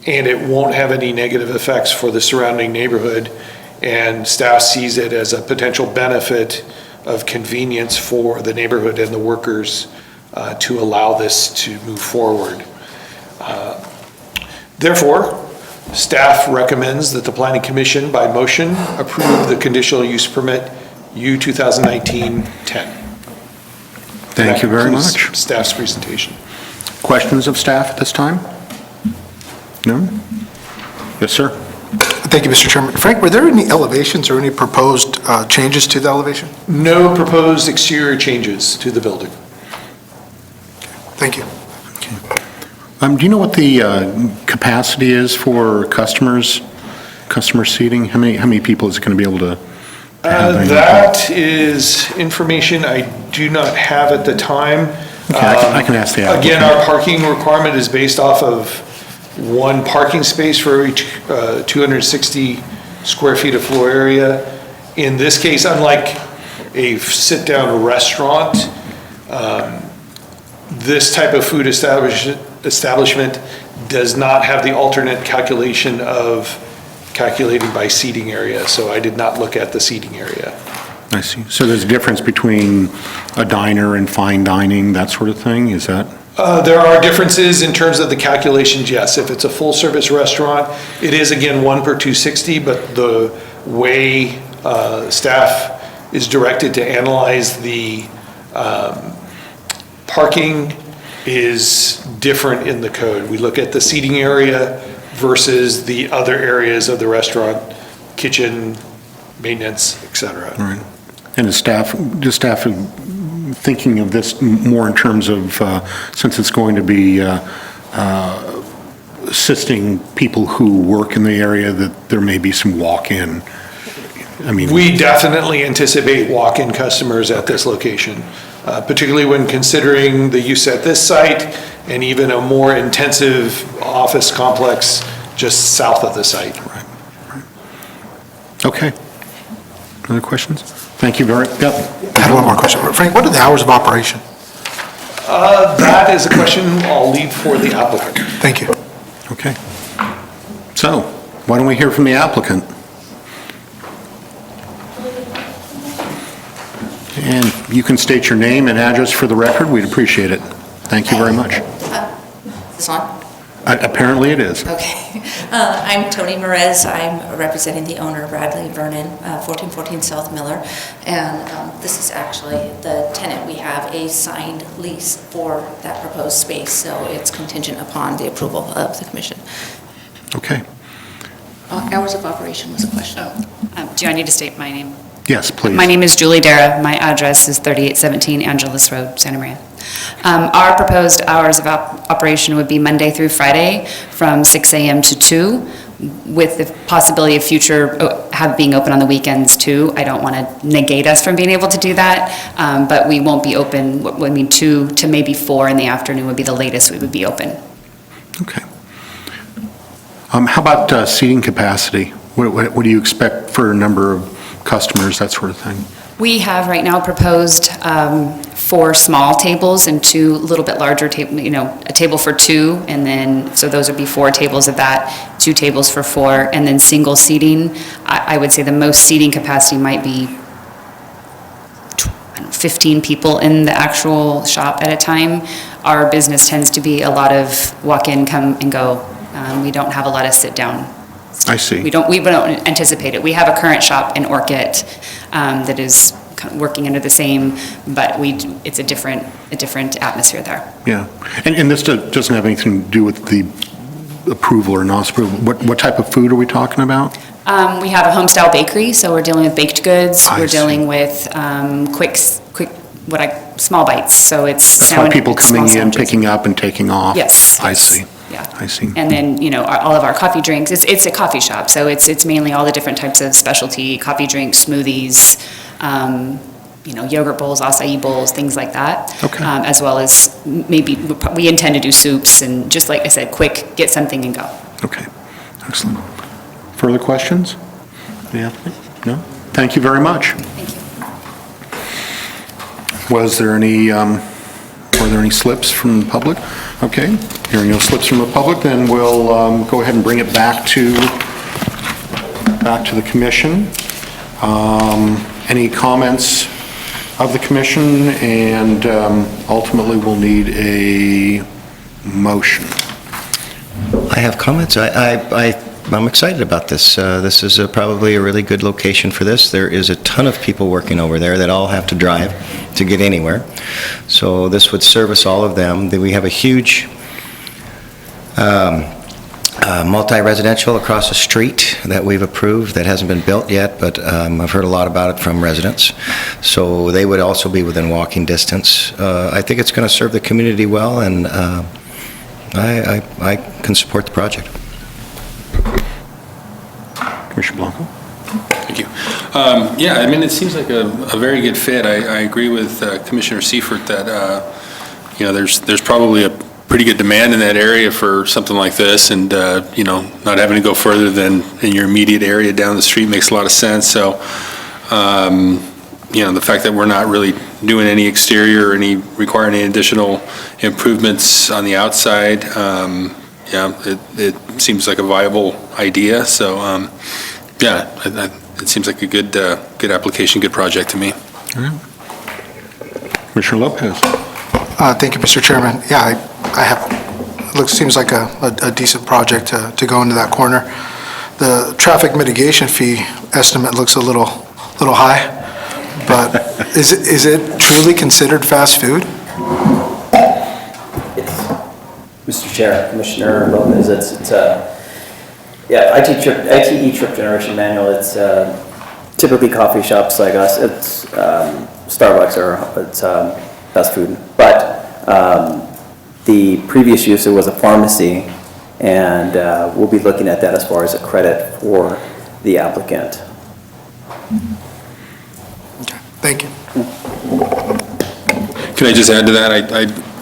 and it won't have any negative effects for the surrounding neighborhood. And staff sees it as a potential benefit of convenience for the neighborhood and the workers to allow this to move forward. Therefore, staff recommends that the Planning Commission, by motion, approve the conditional use permit U 2019-10. Thank you very much. Staff's presentation. Questions of staff at this time? No? Yes, sir. Thank you, Mr. Chairman. Frank, were there any elevations or any proposed changes to the elevation? No proposed exterior changes to the building. Thank you. Do you know what the capacity is for customer seating? How many people is it going to be able to have? That is information I do not have at the time. Okay, I can ask the applicant. Again, our parking requirement is based off of one parking space for every 260 square feet of floor area. In this case, unlike a sit-down restaurant, this type of food establishment does not have the alternate calculation of calculating by seating area, so I did not look at the seating area. I see. So there's a difference between a diner and fine dining, that sort of thing, is that? There are differences in terms of the calculations, yes. If it's a full-service restaurant, it is again 1 per 260, but the way staff is directed to analyze the parking is different in the code. We look at the seating area versus the other areas of the restaurant, kitchen, maintenance, et cetera. Right. And is staff thinking of this more in terms of, since it's going to be assisting people who work in the area, that there may be some walk-in? I mean, we definitely anticipate walk-in customers at this location, particularly when considering the use at this site and even a more intensive office complex just south of the site. Right. Okay. Other questions? Thank you very, yep. I had one more question. Frank, what are the hours of operation? That is a question I'll leave for the applicant. Thank you. Okay. So, why don't we hear from the applicant? And you can state your name and address for the record. We'd appreciate it. Thank you very much. This on? Apparently it is. Okay. I'm Tony Merez. I'm representing the owner, Bradley Vernon, 1414 South Miller. And this is actually the tenant. We have a signed lease for that proposed space, so it's contingent upon the approval of the commission. Okay. Hours of operation was a question. Do I need to state my name? Yes, please. My name is Julie Dara. My address is 3817 Angeles Road, Santa Maria. Our proposed hours of operation would be Monday through Friday from 6 a.m. to 2, with the possibility of future being open on the weekends too. I don't want to negate us from being able to do that, but we won't be open. 2 to maybe 4 in the afternoon would be the latest we would be open. Okay. How about seating capacity? What do you expect for a number of customers, that sort of thing? We have right now proposed 4 small tables and 2 little bit larger table, a table for 2, and then, so those would be 4 tables of that, 2 tables for 4, and then single seating. I would say the most seating capacity might be 15 people in the actual shop at a time. Our business tends to be a lot of walk in, come and go. We don't have a lot of sit down. I see. We don't anticipate it. We have a current shop in Orchid that is kind of working under the same, but it's a different atmosphere there. Yeah. And this doesn't have anything to do with the approval or non-approval. What type of food are we talking about? We have a home-style bakery, so we're dealing with baked goods. I We're see. dealing with small bites, so it's. That's why people small coming in, sandwiches. picking up and taking off? Yes. I yes, see. Yeah. I see. And then, all of our coffee drinks, it's a coffee shop, so it's mainly all the different types of specialty coffee drinks, smoothies, yogurt bowls, acai bowls, things like that. Okay. As well as maybe, we intend to do soups and just like I said, quick, get something and go. Okay, excellent. Further questions? Yeah, no? Thank you very much. Thank you. Was there any, were there any slips from the public? Okay, hearing no slips from the public, then we'll go ahead and bring it back to the commission. Any comments of the commission? And ultimately, we'll need a motion. I have comments. I'm excited about this. This is probably a really good location for this. There is a ton of people working over there that all have to drive to get anywhere. So this would service all of them. We have a huge multi-residential across the street that we've approved that hasn't been built yet, but I've heard a lot about it from residents. So they would also be within walking distance. I think it's going to serve the community well, and I can support the project. Commissioner Blanco? Thank you. Yeah, I mean, it seems like a very good fit. I agree with Commissioner Seifert that, there's probably a pretty good demand in that area for something like this, and, not having to go further than in your immediate area down the street makes a lot of sense. So, the fact that we're not really doing any exterior or requiring any additional improvements on the outside, it seems like a viable idea. So, it seems like a good application, good project to me. All right. Commissioner Lopez? Thank you, Mr. Chairman. Yeah, seems like a decent project to go into that corner. The traffic mitigation fee estimate looks a little high, but is it truly considered fast food? Mr. Chair, Commissioner Lopez, it's ITE trip generation manual. It's typically coffee shops like us. It's Starbucks or it's fast food. But the previous use, it was a pharmacy, and we'll be looking at that as far as a credit for the applicant. Okay, thank you. Can I just add to that?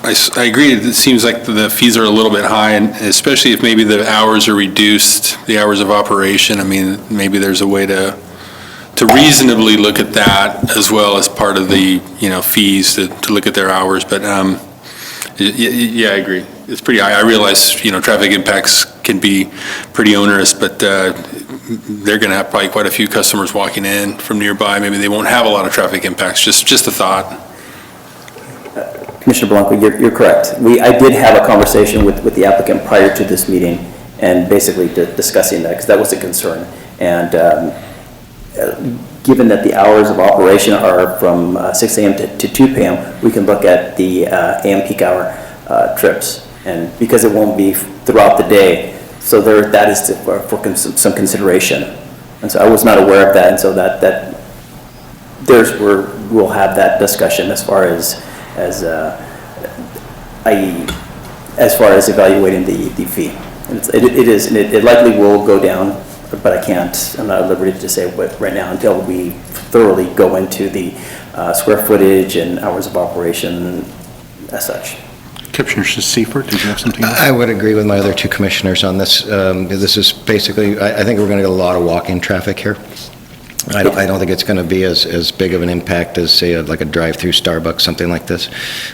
I agree, it seems like the fees are a little bit high, and especially if maybe the hours are reduced, the hours of operation. I mean, maybe there's a way to reasonably look at that as well as part of the, fees to look at their hours. But, yeah, I agree. It's pretty high. I realize, traffic impacts can be pretty onerous, but they're going to have probably quite a few customers walking in from nearby. Maybe they won't have a lot of traffic impacts, just a thought. Commissioner Blanco, you're correct. I did have a conversation with the applicant prior to this meeting, and basically discussing that, because that was a concern. And given that the hours of operation are from 6 a.m. to 2 p.m., we can look at the AM peak hour trips, and because it won't be throughout the day, so that is for some consideration. And so I was not aware of that, and so that there's where we'll have that discussion as far as evaluating the fee. And it likely will go down, but I'm not at liberty to say what right now until we thoroughly go into the square footage and hours of operation as such. Commissioner Seifert, did you have something else? I would agree with my other two commissioners on this. This is basically, I think we're going to get a lot of walk-in traffic here. I don't think it's going to be as big of an impact as, say, like a drive-through Starbucks, something like this.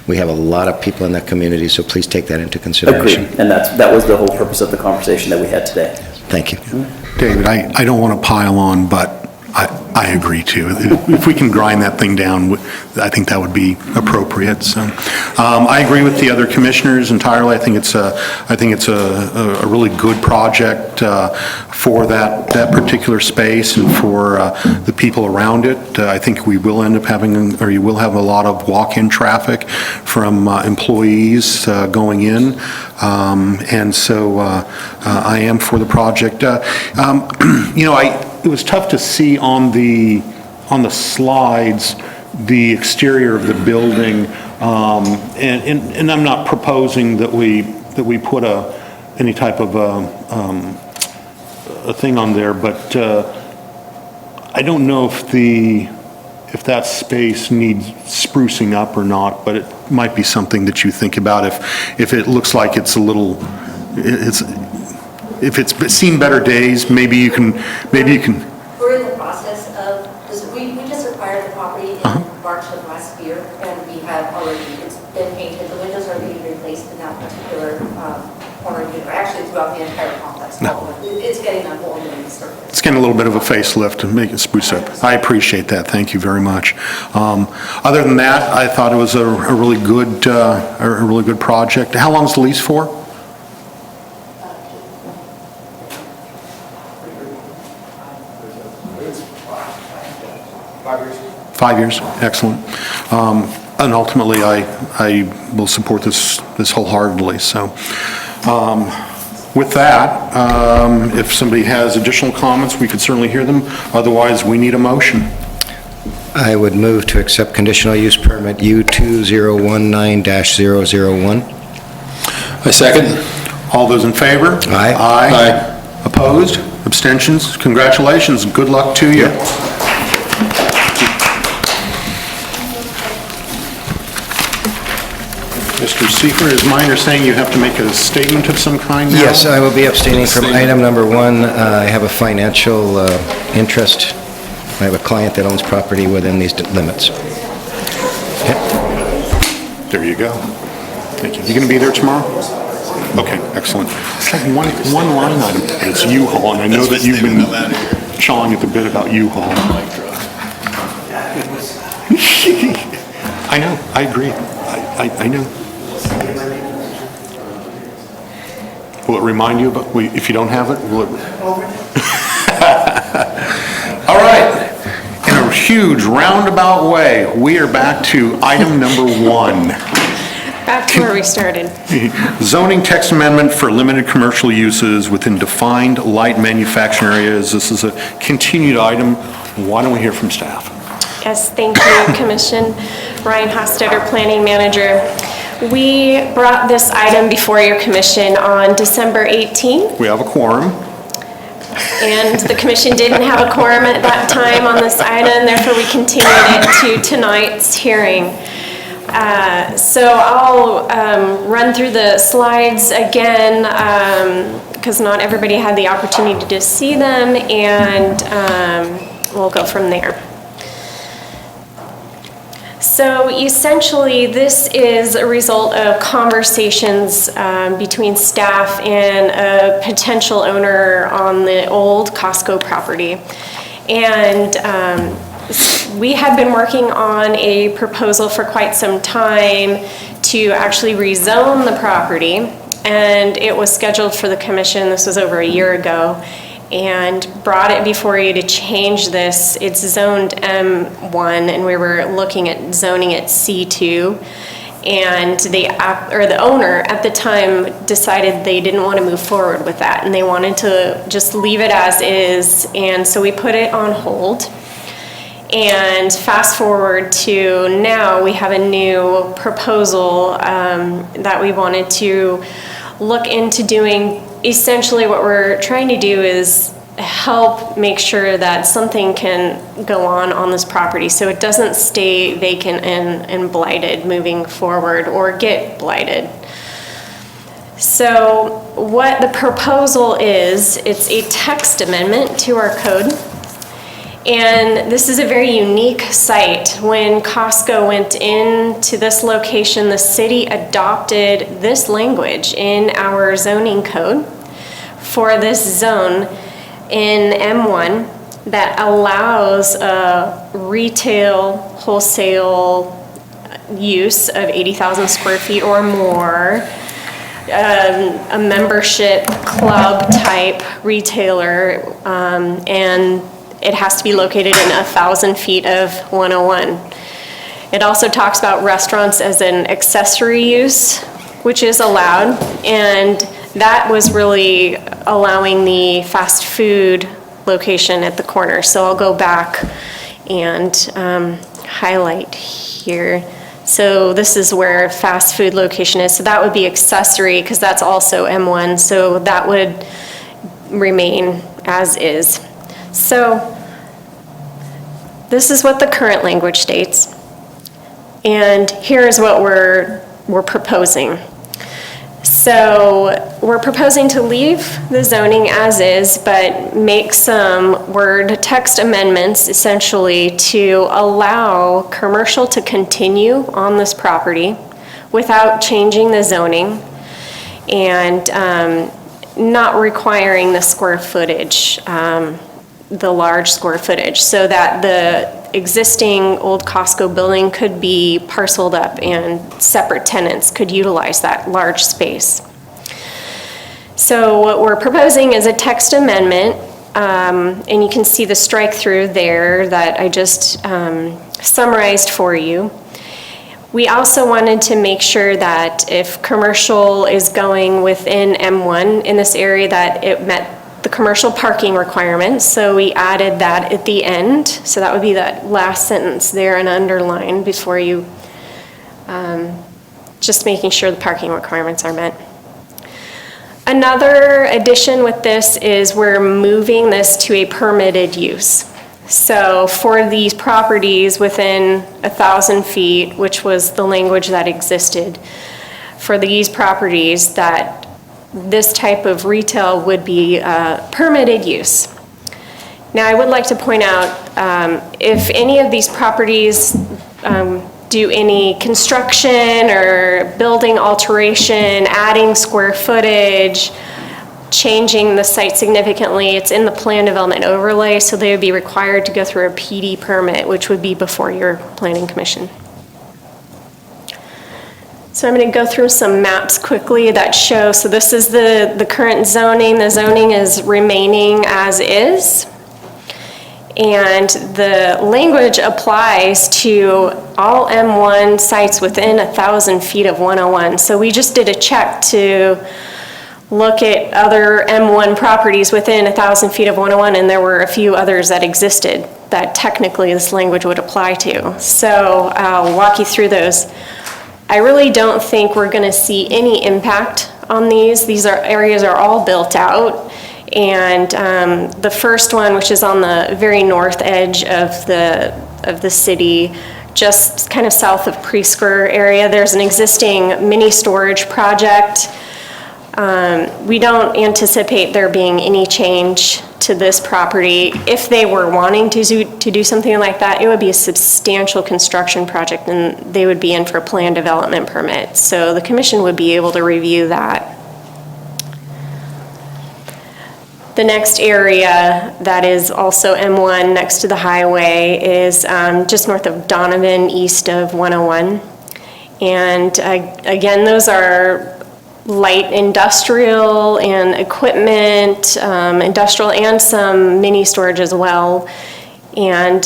We have a lot of people in that community, so please take that into consideration. Agreed, and that was the whole purpose of the conversation that we had today. Thank you. David, I don't want to pile on, but I agree too. If we can grind that thing down, I think that would be appropriate. So I agree with the other commissioners entirely. I think it's a really good project for that particular space and for the people around it. I think we will end up having, or you will have a lot of walk-in traffic from employees going in. And so I am for the project. It was tough to see on the slides the exterior of the building, and I'm not proposing that we put any type of a thing on there, but I don't know if that space needs sprucing up or not, but it might be something that you think about if it looks like it's a little, if it's seen better days, maybe you can. We're in the process of, we just acquired the property in March of last year, and we have already, it's been painted, the windows are being replaced in that particular corner unit, or actually throughout the entire complex. It's getting a whole new surface. It's getting a little bit of a facelift and make it spruce up. I appreciate that. Thank you very much. Other than that, I thought it was a really good project. How long is the lease for? 5 years, excellent. And ultimately, I will support this wholeheartedly. So with that, if somebody has additional comments, we could certainly hear them. Otherwise, we need a motion. I would move to accept conditional use permit U2019-001. I second. All those in favor? Aye. Aye. Opposed? Abstentions? Congratulations. Good luck to you. Mr. Seifert, is my understanding you have to make a statement of some kind now? Yes, I will be abstaining from item number 1. I have a financial interest. I have a client that owns property within these limits. Okay. There you go. Thank you. You going to be there tomorrow? Okay, excellent. It's like one line item, but it's U-Haul, and I know that you've been chawing at the bit about U-Haul. I know, I agree. I know. Will it remind you about, if you don't have it, will it? All right. In a huge roundabout way, we are back to item number 1. Back to where we started. Zoning text amendment for limited commercial uses within defined light manufacturing areas. This is a continued item. Why don't we hear from staff? Yes, thank you, Commission. Ryan Hofstetter, Planning Manager. We brought this item before your commission on December 18th. We have a quorum. And the commission didn't have a quorum at that time on this item, therefore we continued it to tonight's hearing. So I'll run through the slides again, because not everybody had the opportunity to see them, and we'll go from there. So essentially, this is a result of conversations between staff and a potential owner on the old Costco property. And we had been working on a proposal for quite some time to actually rezone the property, and it was scheduled for the commission, this was over a year ago, and brought it before you to change this. It's zoned M1, and we were looking at zoning it C2. And the owner at the time decided they didn't want to move forward with that, and they wanted to just leave it as is. And so we put it on hold. And fast forward to now, we have a new proposal that we wanted to look into doing. Essentially what we're trying to do is help make sure that something can go on this property, so it doesn't stay vacant and blighted moving forward or get blighted. So what the proposal is, it's a text amendment to our code. And this is a very unique site. When Costco went into this location, the city adopted this language in our zoning code for this zone in M1 that allows a retail, wholesale use of 80,000 square feet or more, a membership club type retailer, and it has to be located in 1,000 feet of 101. It also talks about restaurants as an accessory use, which is allowed, and that was really allowing the fast food location at the corner. So I'll go back and highlight here. So this is where fast food location is. So that would be accessory, because that's also M1, so that would remain as is. So this is what the current language states, and here's what we're proposing. So we're proposing to leave the zoning as is, but make some word text amendments essentially to allow commercial to continue on this property without changing the zoning, and not requiring the square footage, the large square footage, so that the existing old Costco building could be parceled up and separate tenants could utilize that large space. So what we're proposing is a text amendment, and you can see the strike through there that I just summarized for you. We also wanted to make sure that if commercial is going within M1 in this area, that it met the commercial parking requirements, so we added that at the end. So that would be that last sentence there and underline before you, just making sure the parking requirements are met. Another addition with this is we're moving this to a permitted use. So for these properties within 1,000 feet, which was the language that existed, for these properties that this type of retail would be permitted use. Now, I would like to point out, if any of these properties do any construction or building alteration, adding square footage, changing the site significantly, it's in the plan development overlay, so they would be required to go through a PD permit, which would be before your planning commission. So I'm going to go through some maps quickly that show, so this is the current zoning. The zoning is remaining as is. And the language applies to all M1 sites within 1,000 feet of 101. So we just did a check to look at other M1 properties within 1,000 feet of 101, and there were a few others that existed that technically this language would apply to. So I'll walk you through those. I really don't think we're going to see any impact on these. These areas are all built out, and the first one, which is on the very north edge of the city, just kind of south of Presker area, there's an existing mini storage project. We don't anticipate there being any change to this property. If they were wanting to do something like that, it would be a substantial construction project, and they would be in for a plan development permit. So the commission would be able to review that. The next area that is also M1 next to the highway is just north of Donovan, east of 101. And again, those are light industrial and equipment, industrial and some mini storage as well. And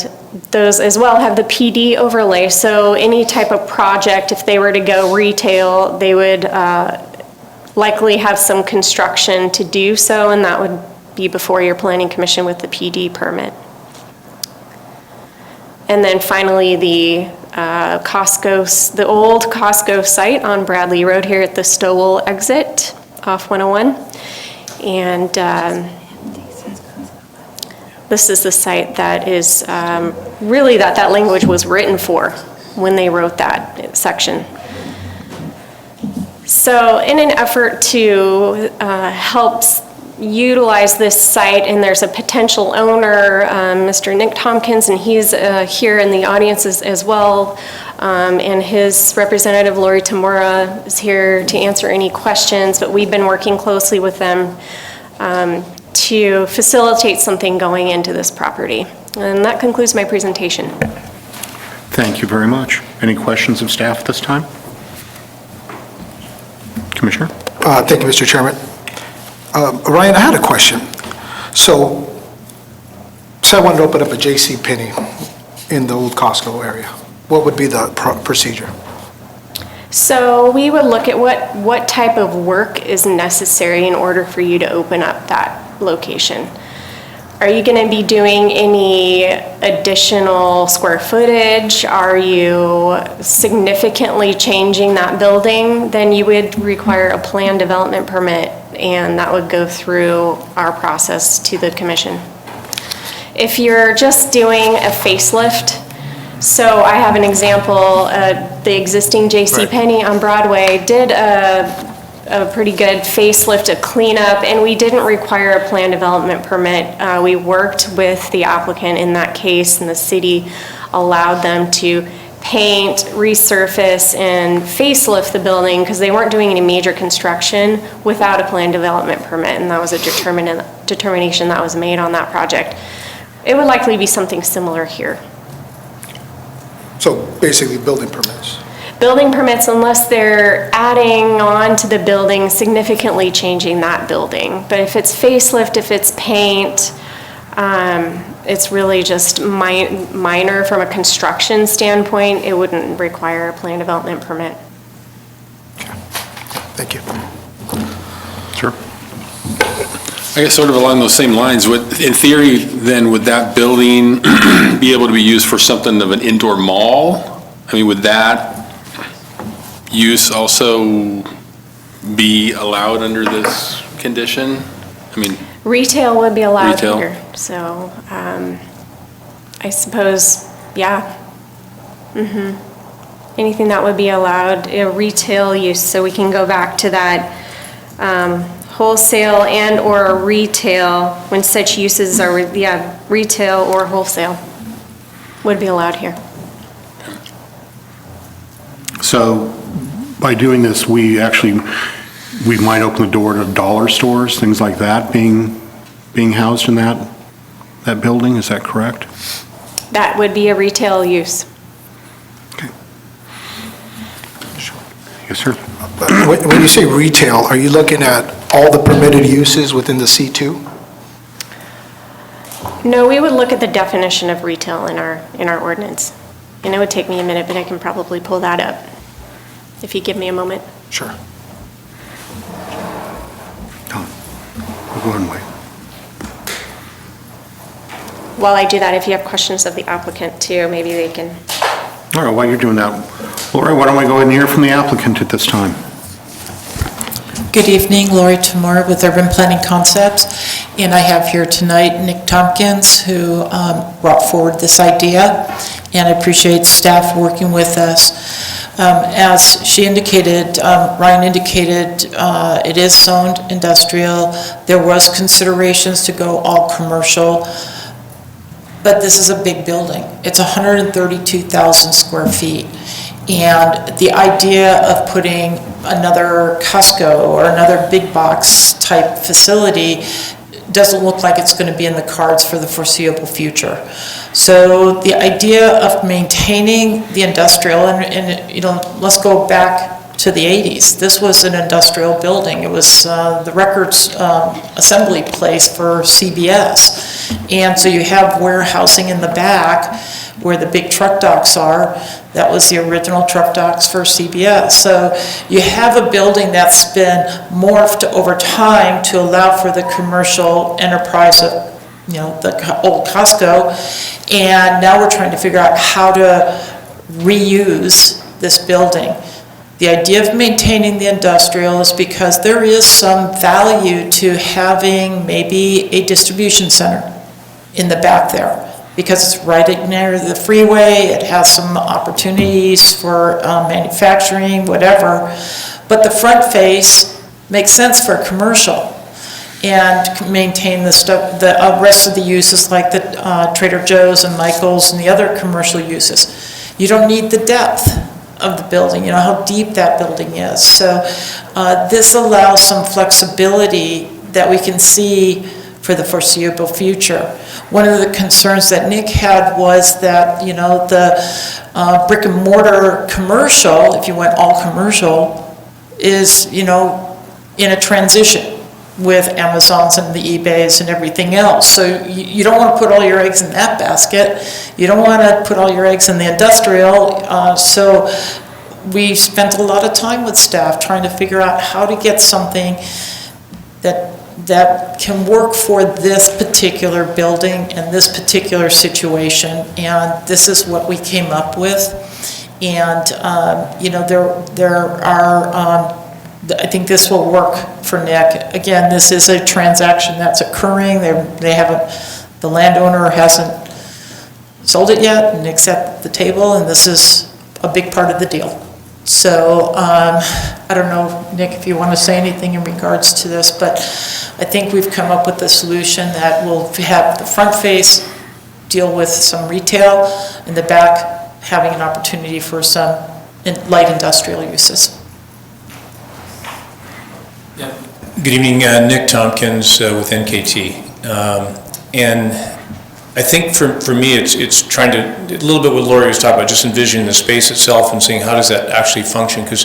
those as well have the PD overlay. So any type of project, if they were to go retail, they would likely have some construction to do so, and that would be before your planning commission with the PD permit. And then finally, the the old Costco site on Bradley Road here at the Stowell exit off 101. And This is the site that is really that language was written for when they wrote that section. So in an effort to help utilize this site, and there's a potential owner, Mr. Nick Tompkins, and he's here in the audience as well, and his representative, Lori Tamura, is here to answer any questions, but we've been working closely with them to facilitate something going into this property. And that concludes my presentation. Thank you very much. Any questions of staff at this time? Commissioner? Thank you, Mr. Chairman. Ryan, I had a question. So, say I wanted to open up a J.C. Penney in the old Costco area. What would be the procedure? So we would look at what type of work is necessary in order for you to open up that location. Are you going to be doing any additional square footage? Are you significantly changing that building? Then you would require a plan development permit, and that would go through our process to the commission. If you're just doing a facelift, so I have an example, the existing JCPenney on Broadway did a pretty good facelift, a cleanup, and we didn't require a plan development permit. We worked with the applicant in that case, and the city allowed them to paint, resurface, and facelift the building because they weren't doing any major construction without a plan development permit, and that was a determination that was made on that project. It would likely be something similar here. So basically building permits. Building permits, unless they're adding on to the building, significantly changing that building. But if it's facelift, if it's paint, it's really just minor from a construction standpoint. It wouldn't require a plan development permit. Okay. Thank you. Sure. I guess sort of along those same lines, in theory, then, would that building be able to be used for something of an indoor mall? I mean, would that use also be allowed under this condition? I mean, Retail would be allowed Retail. here, so I suppose, yeah. Anything that would be allowed, retail use, so we can go back to that wholesale and/or retail, when such uses are, retail or wholesale would be allowed here. So by doing this, we might open the door to dollar stores, things like that being housed in that building, is that correct? That would be a retail use. Okay. Yes, sir. When you say retail, are you looking at all the permitted uses within the C2? No, we would look at the definition of retail in our ordinance. And it would take me a minute, but I can probably pull that up if you give me a moment. Sure. Tom, we'll go ahead and wait. While I do that, if you have questions of the applicant too, maybe they can. All right, while you're doing that, Lori, why don't we go ahead and hear from the applicant at this time? Good evening, Lori Tamura with Urban Planning Concepts, and I have here tonight Nick Tompkins, who brought forward this idea, and I appreciate staff working with us. As she indicated, Ryan indicated, it is zoned industrial. There was considerations to go all commercial, but this is a big building. It's 132,000 square feet. And the idea of putting another Costco or another big box type facility doesn't look like it's going to be in the cards for the foreseeable future. So the idea of maintaining the industrial, and you know, let's go back to the 80s. This was an industrial building. It was the records assembly place for CBS. And so you have warehousing in the back where the big truck docks are. That was the original truck docks for CBS. So you have a building that's been morphed over time to allow for the commercial enterprise of, you know, the old Costco. And now we're trying to figure out how to reuse this building. The idea of maintaining the industrial is because there is some value to having maybe a distribution center in the back there, because it's right near the freeway, it has some opportunities for manufacturing, whatever, but the front face makes sense for commercial, and maintain the stuff, the rest of the uses like the Trader Joe's and Michael's and the other commercial uses. You don't need the depth of the building, you know how deep that building is. So this allows some flexibility that we can see for the foreseeable future. One of the concerns that Nick had was that, you know, the brick and mortar commercial, if you went all commercial, is, you know, in a transition with Amazons and the eBays and everything else. So you don't want to put all your eggs in that basket. You don't want to put all your eggs in the industrial. So we spent a lot of time with staff trying to figure out how to get something that can work for this particular building and this particular situation. And this is what we came up with. And, you know, there are, I think this will work for Nick. Again, this is a transaction that's occurring. They haven't, the landowner hasn't sold it yet, and Nick's at the table, and this is a big part of the deal. So I don't know, Nick, if you want to say anything in regards to this, but I think we've come up with a solution that will have the front face deal with some retail, and the back having an opportunity for some light industrial uses. Good evening, Nick Tompkins with NKT. And I think for me, it's trying to, a little bit what Lori was talking about, just envisioning the space itself and seeing how does that actually function. Because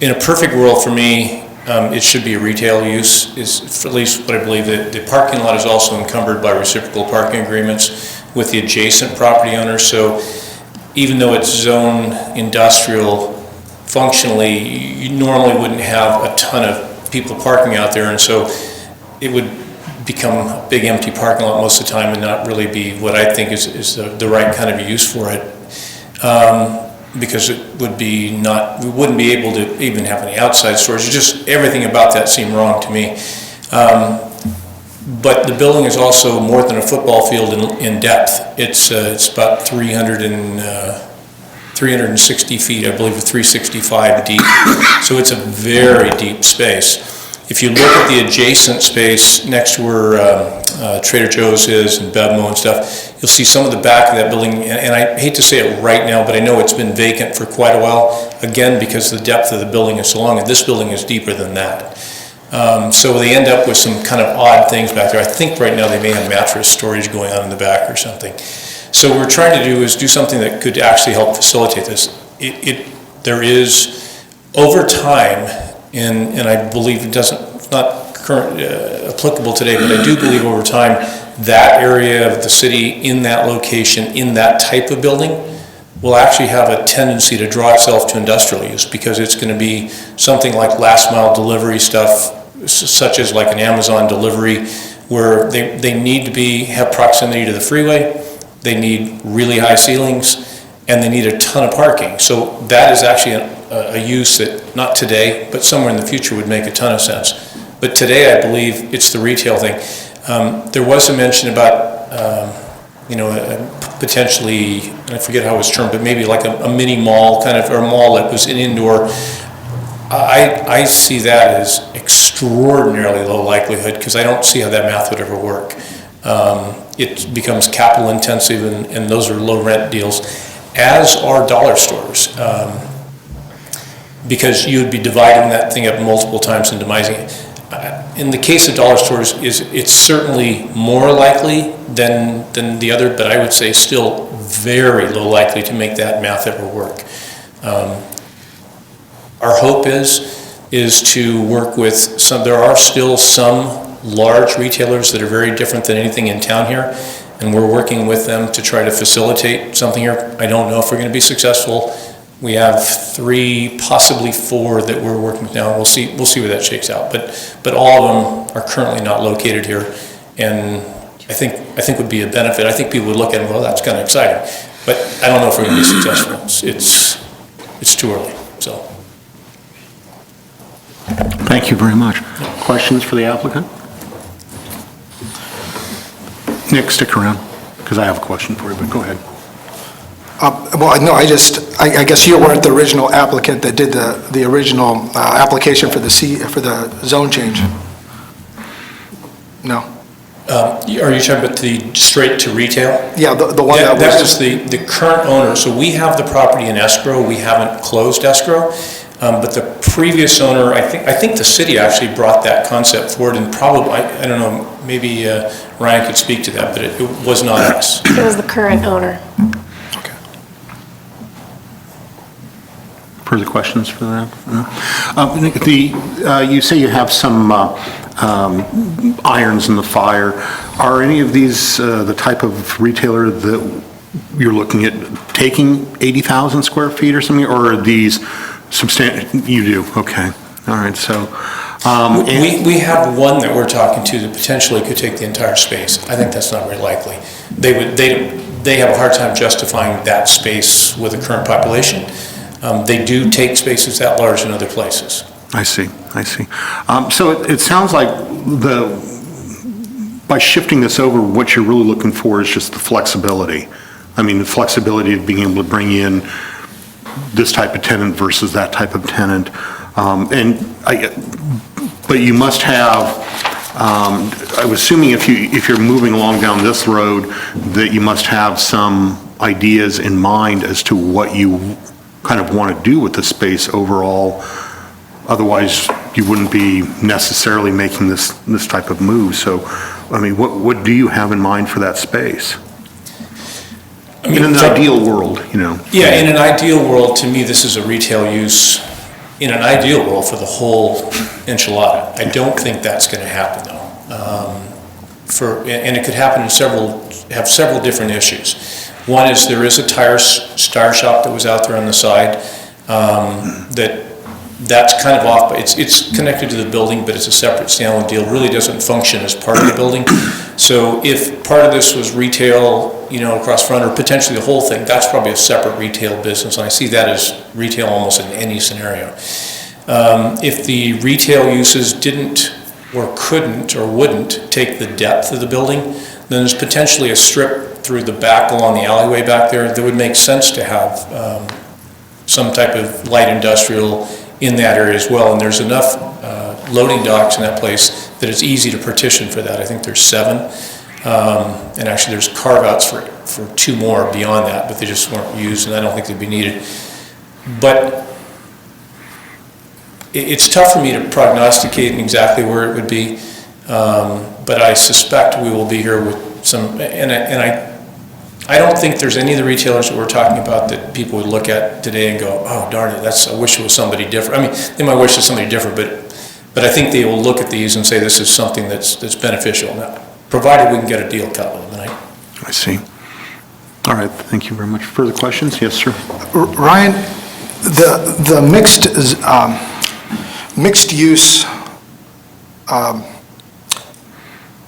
in a perfect world for me, it should be a retail use, is at least what I believe. The parking lot is also encumbered by reciprocal parking agreements with the adjacent property owners. So even though it's zone industrial, functionally, you normally wouldn't have a ton of people parking out there, and so it would become a big empty parking lot most of the time and not really be what I think is the right kind of use for it, because it would be not, we wouldn't be able to even have any outside storage. It's just everything about that seemed wrong to me. But the building is also more than a football field in depth. It's about 360 feet, I believe, 365 deep. So it's a very deep space. If you look at the adjacent space next to where Trader Joe's is and Bevmo and stuff, you'll see some of the back of that building, and I hate to say it right now, but I know it's been vacant for quite a while, again, because the depth of the building is so long, and this building is deeper than that. So they end up with some kind of odd things back there. I think right now they may have mattress storage going on in the back or something. So what we're trying to do is do something that could actually help facilitate this. There is, over time, and I believe it's not current, applicable today, but I do believe over time, that area of the city in that location, in that type of building, will actually have a tendency to draw itself to industrial use, because it's going to be something like last mile delivery stuff, such as like an Amazon delivery, where they need to have proximity to the freeway. They need really high ceilings, and they need a ton of parking. So that is actually a use that, not today, but somewhere in the future would make a ton of sense. But today, I believe it's the retail thing. There was a mention about, potentially, and I forget how it was termed, but maybe like a mini mall kind of, or a mall that was an indoor. I see that as extraordinarily low likelihood, because I don't see how that math would ever work. It becomes capital intensive, and those are low rent deals, as are dollar stores, because you would be dividing that thing up multiple times and demising it. In the case of dollar stores, it's certainly more likely than the other, but I would say still very low likely to make that math ever work. Our hope is to work with there are still some large retailers that are very different than anything in town here, and we're working with them to try to facilitate something here. I don't know if we're going to be successful. We have 3, possibly 4 that we're working with now. We'll see where that shakes out. But all of them are currently not located here, and I think would be a benefit. I think people would look at it and go, well, that's kind of exciting. But I don't know if we're going to be successful. It's too early. So. Thank you very much. Questions for the applicant? Nick, stick around, because I have a question for you, but go ahead. Well, no, I guess you weren't the original applicant that did the original application for the zone change? No? Are you talking about the straight to retail? Yeah, the one that was... That was the current owner, so we have the property in escrow, we haven't closed escrow, but the previous owner, I think the city actually brought that concept forward, and probably, I don't know, maybe Ryan could speak to that, but it was not us. It was the current owner. Further questions for that? No? Nick, you say you have some irons in the fire. Are any of these the type of retailer that you're looking at taking 80,000 square feet or something, or are these substantial? You do, okay. All right, so... We have one that we're talking to that potentially could take the entire space. I think that's not very likely. They have a hard time justifying that space with the current population. They do take spaces that large in other places. I see. So it sounds like by shifting this over, what you're really looking for is just the flexibility. I mean, the flexibility of being able to bring in this type of tenant versus that type of tenant. But you must have, I'm assuming if you're moving along down this road, that you must have some ideas in mind as to what you kind of want to do with the space overall. Otherwise, you wouldn't be necessarily making this type of move. So, I mean, what do you have in mind for that space? I mean, in an ideal world, you know. Yeah, in an ideal world, to me, this is a retail use. In an ideal world for the whole enchilada. I don't think that's going to happen, though. And it could happen in have several different issues. One is there is a tire star shop that was out there on the side that's kind of off, but it's connected to the building, but it's a separate standalone deal. Really doesn't function as part of the building. So if part of this was retail, across front, or potentially the whole thing, that's probably a separate retail business, and I see that as retail almost in any scenario. If the retail uses didn't or couldn't or wouldn't take the depth of the building, then there's potentially a strip through the back along the alleyway back there that would make sense to have some type of light industrial in that area as well. And there's enough loading docks in that place that it's easy to partition for that. I think there's 7. And actually there's carve-outs for 2 more beyond that, but they just weren't used, and I don't think they'd be needed. But it's tough for me to prognosticate exactly where it would be, but I suspect we will be here with some, and I don't think there's any of the retailers that we're talking about that people would look at today and go, oh, darn it, I wish it was somebody different. I mean, they might wish it was somebody different, but I think they will look at these and say this is something that's beneficial, now, provided we can get a deal cut with them. I see. All right, thank you very much. Further questions? Yes, sir. Ryan, the mixed use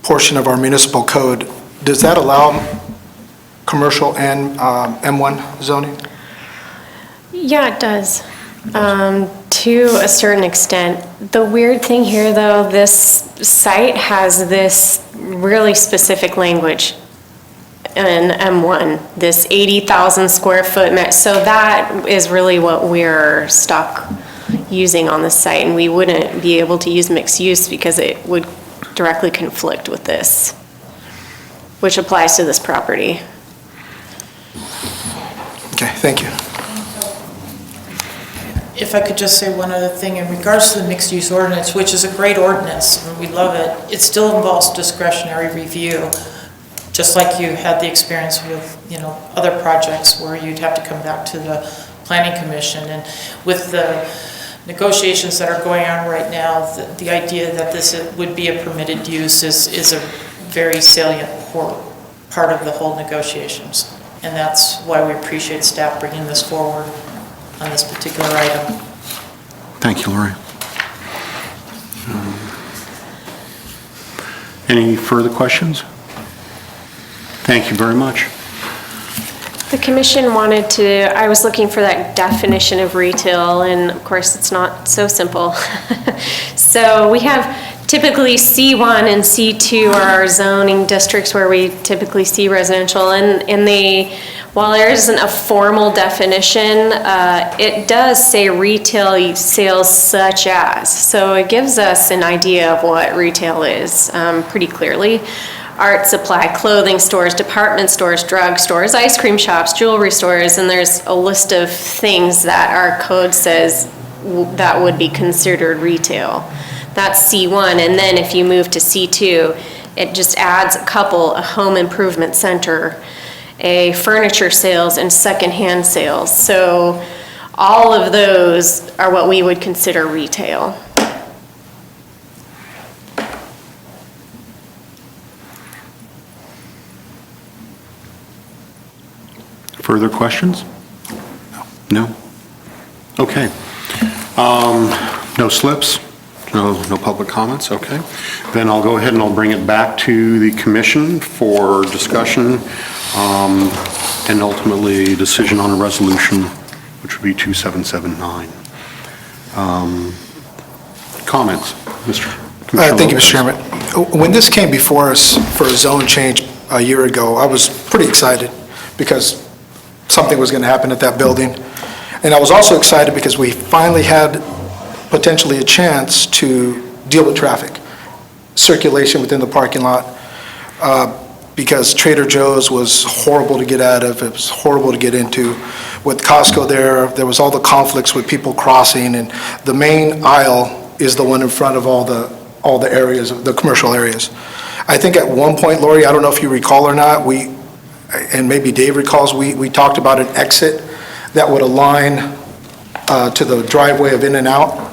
portion of our municipal code, does that allow commercial and M1 zoning? Yeah, it does, to a certain extent. The weird thing here, though, this site has this really specific language in M1, this 80,000 square foot, so that is really what we're stuck using on the site, and we wouldn't be able to use mixed use because it would directly conflict with this, which applies to this property. Okay, thank you. If I could just say one other thing in regards to the mixed-use ordinance, which is a great ordinance, and we love it, it still involves discretionary review, just like you had the experience with, other projects where you'd have to come back to the Planning Commission. And with the negotiations that are going on right now, the idea that this would be a permitted use is a very salient part of the whole negotiations. And that's why we appreciate staff bringing this forward on this particular item. Thank you, Lori. Any further questions? Thank you very much. The commission wanted I was looking for that definition of retail, and of course it's not so simple. So we have typically C1 and C2 are our zoning districts where we typically see residential, and they, while there isn't a formal definition, it does say retail sales such as, so it gives us an idea of what retail is pretty clearly. Art supply, clothing stores, department stores, drug stores, ice cream shops, jewelry stores, and there's a list of things that our code says that would be considered retail. That's C1, and then if you move to C2, it just adds a couple, a home improvement center, a furniture sales, and secondhand sales. So all of those are what we would consider retail. Further questions? No? Okay. No slips? No public comments? Okay. Then I'll go ahead and I'll bring it back to the commission for discussion and ultimately a decision on a resolution, which would be 2779. Comments? Commissioner Thank you, Lopez. Mr. Chairman. When this came before us for a zone change a year ago, I was pretty excited because something was going to happen at that building. And I was also excited because we finally had potentially a chance to deal with traffic, circulation within the parking lot, because Trader Joe's was horrible to get out of, it was horrible to get into. With Costco there was all the conflicts with people crossing, and the main aisle is the one in front of all the areas, the commercial areas. I think at one point, Lori, I don't know if you recall or not, and maybe Dave recalls, we talked about an exit that would align to the driveway of In-N-Out.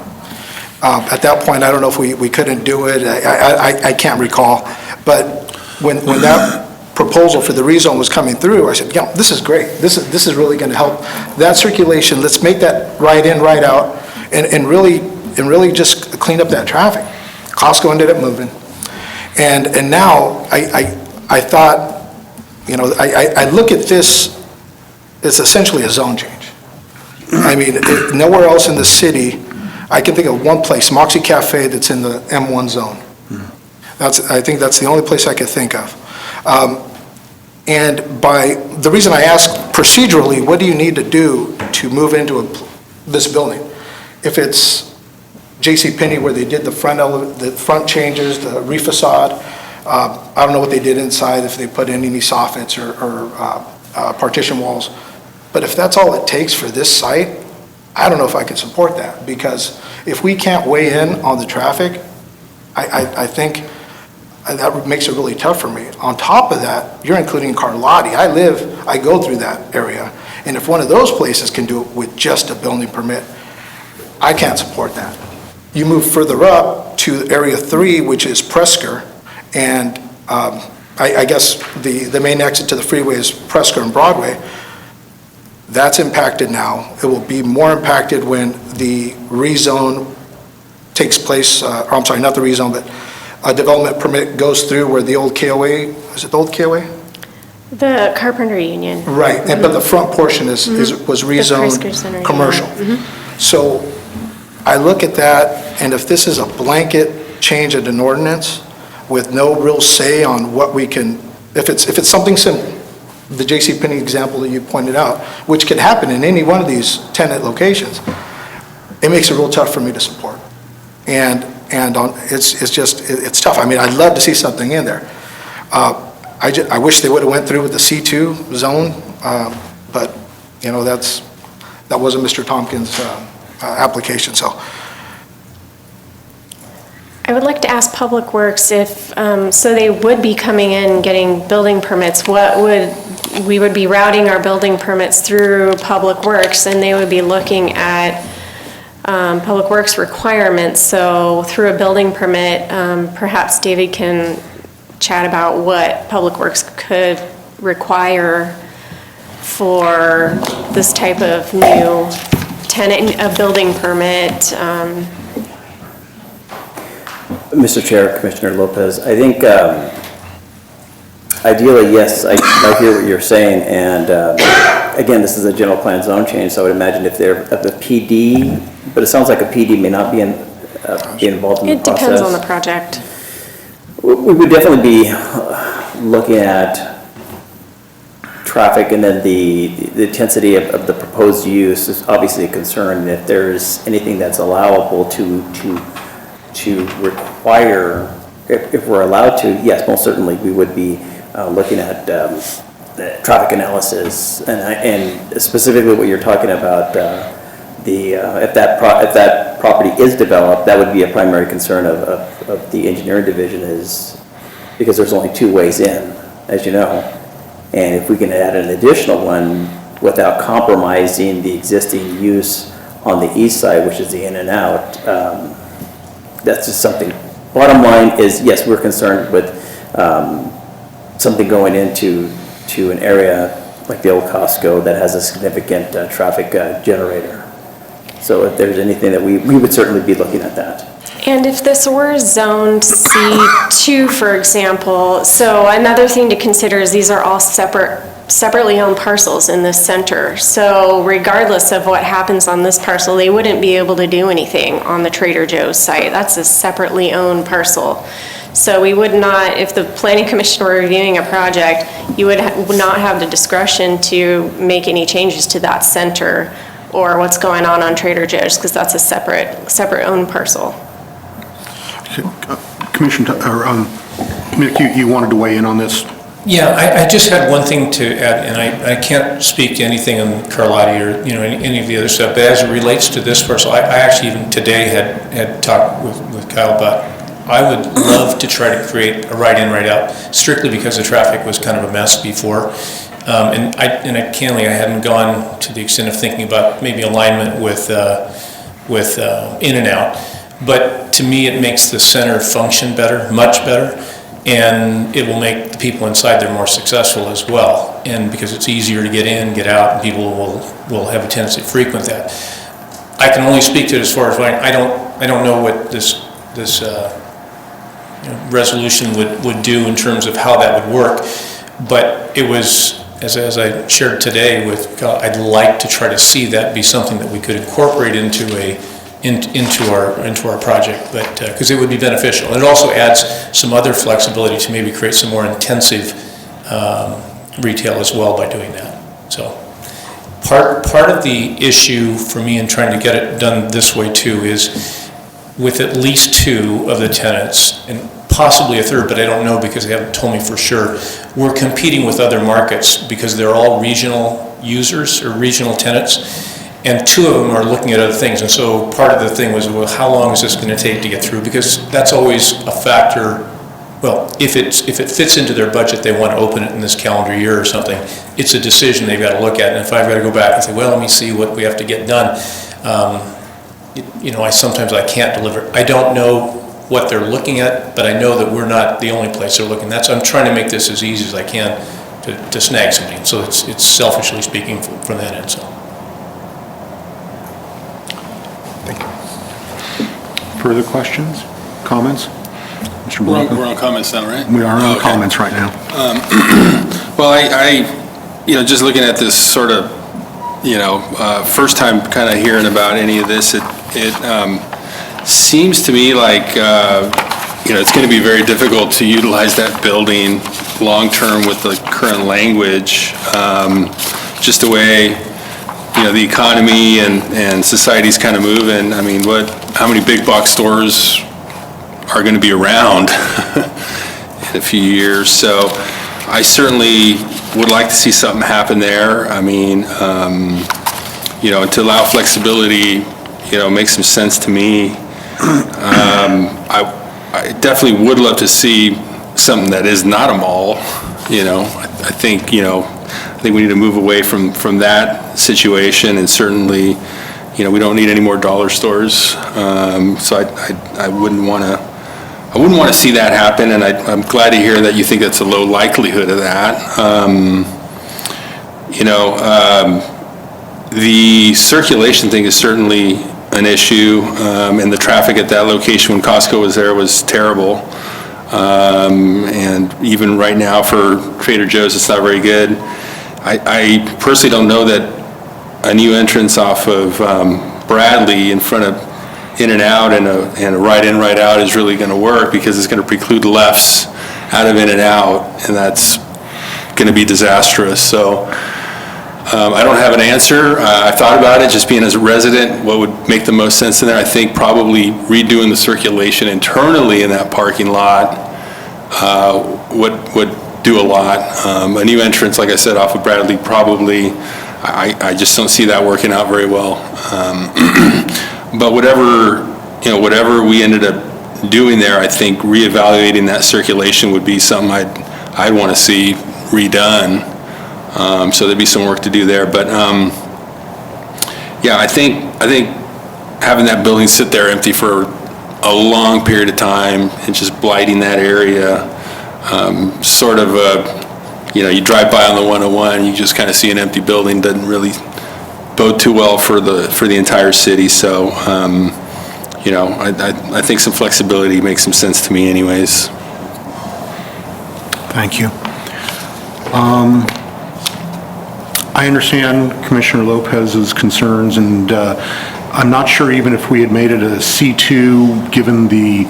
At that point, I don't know if we couldn't do it, I can't recall. But when that proposal for the rezone was coming through, I said, yeah, this is great. This is really going to help that circulation. Let's make that right in, right out, and really just clean up that traffic. Costco ended up moving. And now I thought, I look at this, it's essentially a zone change. I mean, nowhere else in the city, I can think of one place, Moxie Cafe, that's in the M1 zone. I think that's the only place I could think of. And the reason I ask procedurally, what do you need to do to move into this building? If it's JCPenney where they did the front changes, the refacade, I don't know what they did inside, if they put in any soffits or partition walls. But if that's all it takes for this site, I don't know if I could support that, because if we can't weigh in on the traffic, I think that makes it really tough for me. On top of that, you're including Carlotti. I go through that area, and if one of those places can do it with just a building permit, I can't support that. You move further up to Area 3, which is Presker, and I guess the main exit to the freeway is Presker and Broadway. That's impacted now. It will be more impacted when the rezone takes place, or I'm sorry, not the rezone, but a development permit goes through where the old KOA, is it the old KOA? The Carpenter Union. Right, but the front portion was rezoned commercial. So I look at that, and if this is a blanket change of an ordinance with no real say on what we can, if it's something simple, the JCPenney example that you pointed out, which could happen in any one of these tenant locations, it makes it real tough for me to support. And it's tough. I mean, I'd love to see something in there. I wish they would have went through with the C2 zone, but that wasn't Mr. Tompkins' application, so. I would like to ask Public Works if, so they would be coming in and getting building permits, we would be routing our building permits through Public Works, and they would be looking at Public Works requirements. So through a building permit, perhaps David can chat about what Public Works could require for this type of new tenant, a building permit. Mr. Chair, Commissioner Lopez, I think ideally, yes, I hear what you're saying, and again, this is a general plan zone change, so I would imagine if they're at the PD, but it sounds like a PD may not be be involved in the It process. depends on the project. We would definitely be looking at traffic, and then the intensity of the proposed use is obviously a concern. And if there's anything that's allowable to require, if we're allowed to, yes, most certainly, we would be looking at the traffic analysis, and specifically what you're talking about, if that property is developed, that would be a primary concern of the engineering division, is because there's only two ways in, as you know. And if we can add an additional one without compromising the existing use on the east side, which is the in and out, that's just something. Bottom line is, yes, we're concerned with something going into an area like the old Costco that has a significant traffic generator. So if there's anything that we would certainly be looking at that. And if this were zoned C2, for example, so another thing to consider is these are all separately owned parcels in this center. So regardless of what happens on this parcel, they wouldn't be able to do anything on the Trader Joe's site. That's a separately owned parcel. So we would not, if the planning commission were reviewing a project, you would not have the discretion to make any changes to that center or what's going on Trader Joe's, because that's a separate owned parcel. Commissioner, Nick, you wanted to weigh in on this? Yeah, I just had one thing to add, and I can't speak to anything on Carlotti or, any of the other stuff, but as it relates to this parcel, I actually even today had talked with Kyle about, I would love to try to create a right in, right out, strictly because the traffic was kind of a mess before. And candidly, I hadn't gone to the extent of thinking about maybe alignment with in and out. But to me, it makes the center function better, much better, and it will make the people inside there more successful as well. And because it's easier to get in, get out, and people will have a tendency to frequent that. I can only speak to it as far as I don't know what this resolution would do in terms of how that would work. But it was, as I shared today with Kyle, I'd like to try to see that be something that we could incorporate into our project, but because it would be beneficial. And it also adds some other flexibility to maybe create some more intensive retail as well by doing that. So part of the issue for me in trying to get it done this way too is with at least two of the tenants, and possibly a third, but I don't know because they haven't told me for sure, we're competing with other markets because they're all regional users or regional tenants. And two of them are looking at other things. And so part of the thing was, well, how long is this going to take to get through? Because that's always a factor. Well, if it fits into their budget, they want to open it in this calendar year or something, it's a decision they've got to look at. And if I've got to go back and say, well, let me see what we have to get done, sometimes I can't deliver. I don't know what they're looking at, but I know that we're not the only place they're looking. I'm trying to make this as easy as I can to snag something. So it's selfishly speaking from that end. So. Further questions, comments? Mr. Blanco? We're on comments now, right? We are on comments right now. Well, I just looking at this sort of, first time kind of hearing about any of this, it seems to me like, it's going to be very difficult to utilize that building long-term with the current language, just the way, the economy and society's kind of moving. I mean, how many big box stores are going to be around in a few years? So I certainly would like to see something happen there. I mean, to allow flexibility, makes some sense to me. I definitely would love to see something that is not a mall. I think we need to move away from that situation, and certainly, we don't need any more dollar stores. So I wouldn't want to see that happen, and I'm glad to hear that you think that's a low likelihood of that. The circulation thing is certainly an issue, and the traffic at that location when Costco was there was terrible. And even right now for Trader Joe's, it's not very good. I personally don't know that a new entrance off of Bradley in front of in and out and a right in, right out is really going to work, because it's going to preclude lefts out of in and out, and that's going to be disastrous. So I don't have an answer. I thought about it, just being as a resident, what would make the most sense in there. I think probably redoing the circulation internally in that parking lot would do a lot. A new entrance, like I said, off of Bradley, probably, I just don't see that working out very well. But whatever we ended up doing there, I think reevaluating that circulation would be something I'd want to see redone. So there'd be some work to do there, but yeah, I think having that building sit there empty for a long period of time and just blighting that area, sort of you drive by on the 101, you just kind of see an empty building, doesn't really bode too well for the entire city. So I think some flexibility makes some sense to me anyways. Thank you. I understand Commissioner Lopez's concerns, and I'm not sure even if we had made it a C2, given the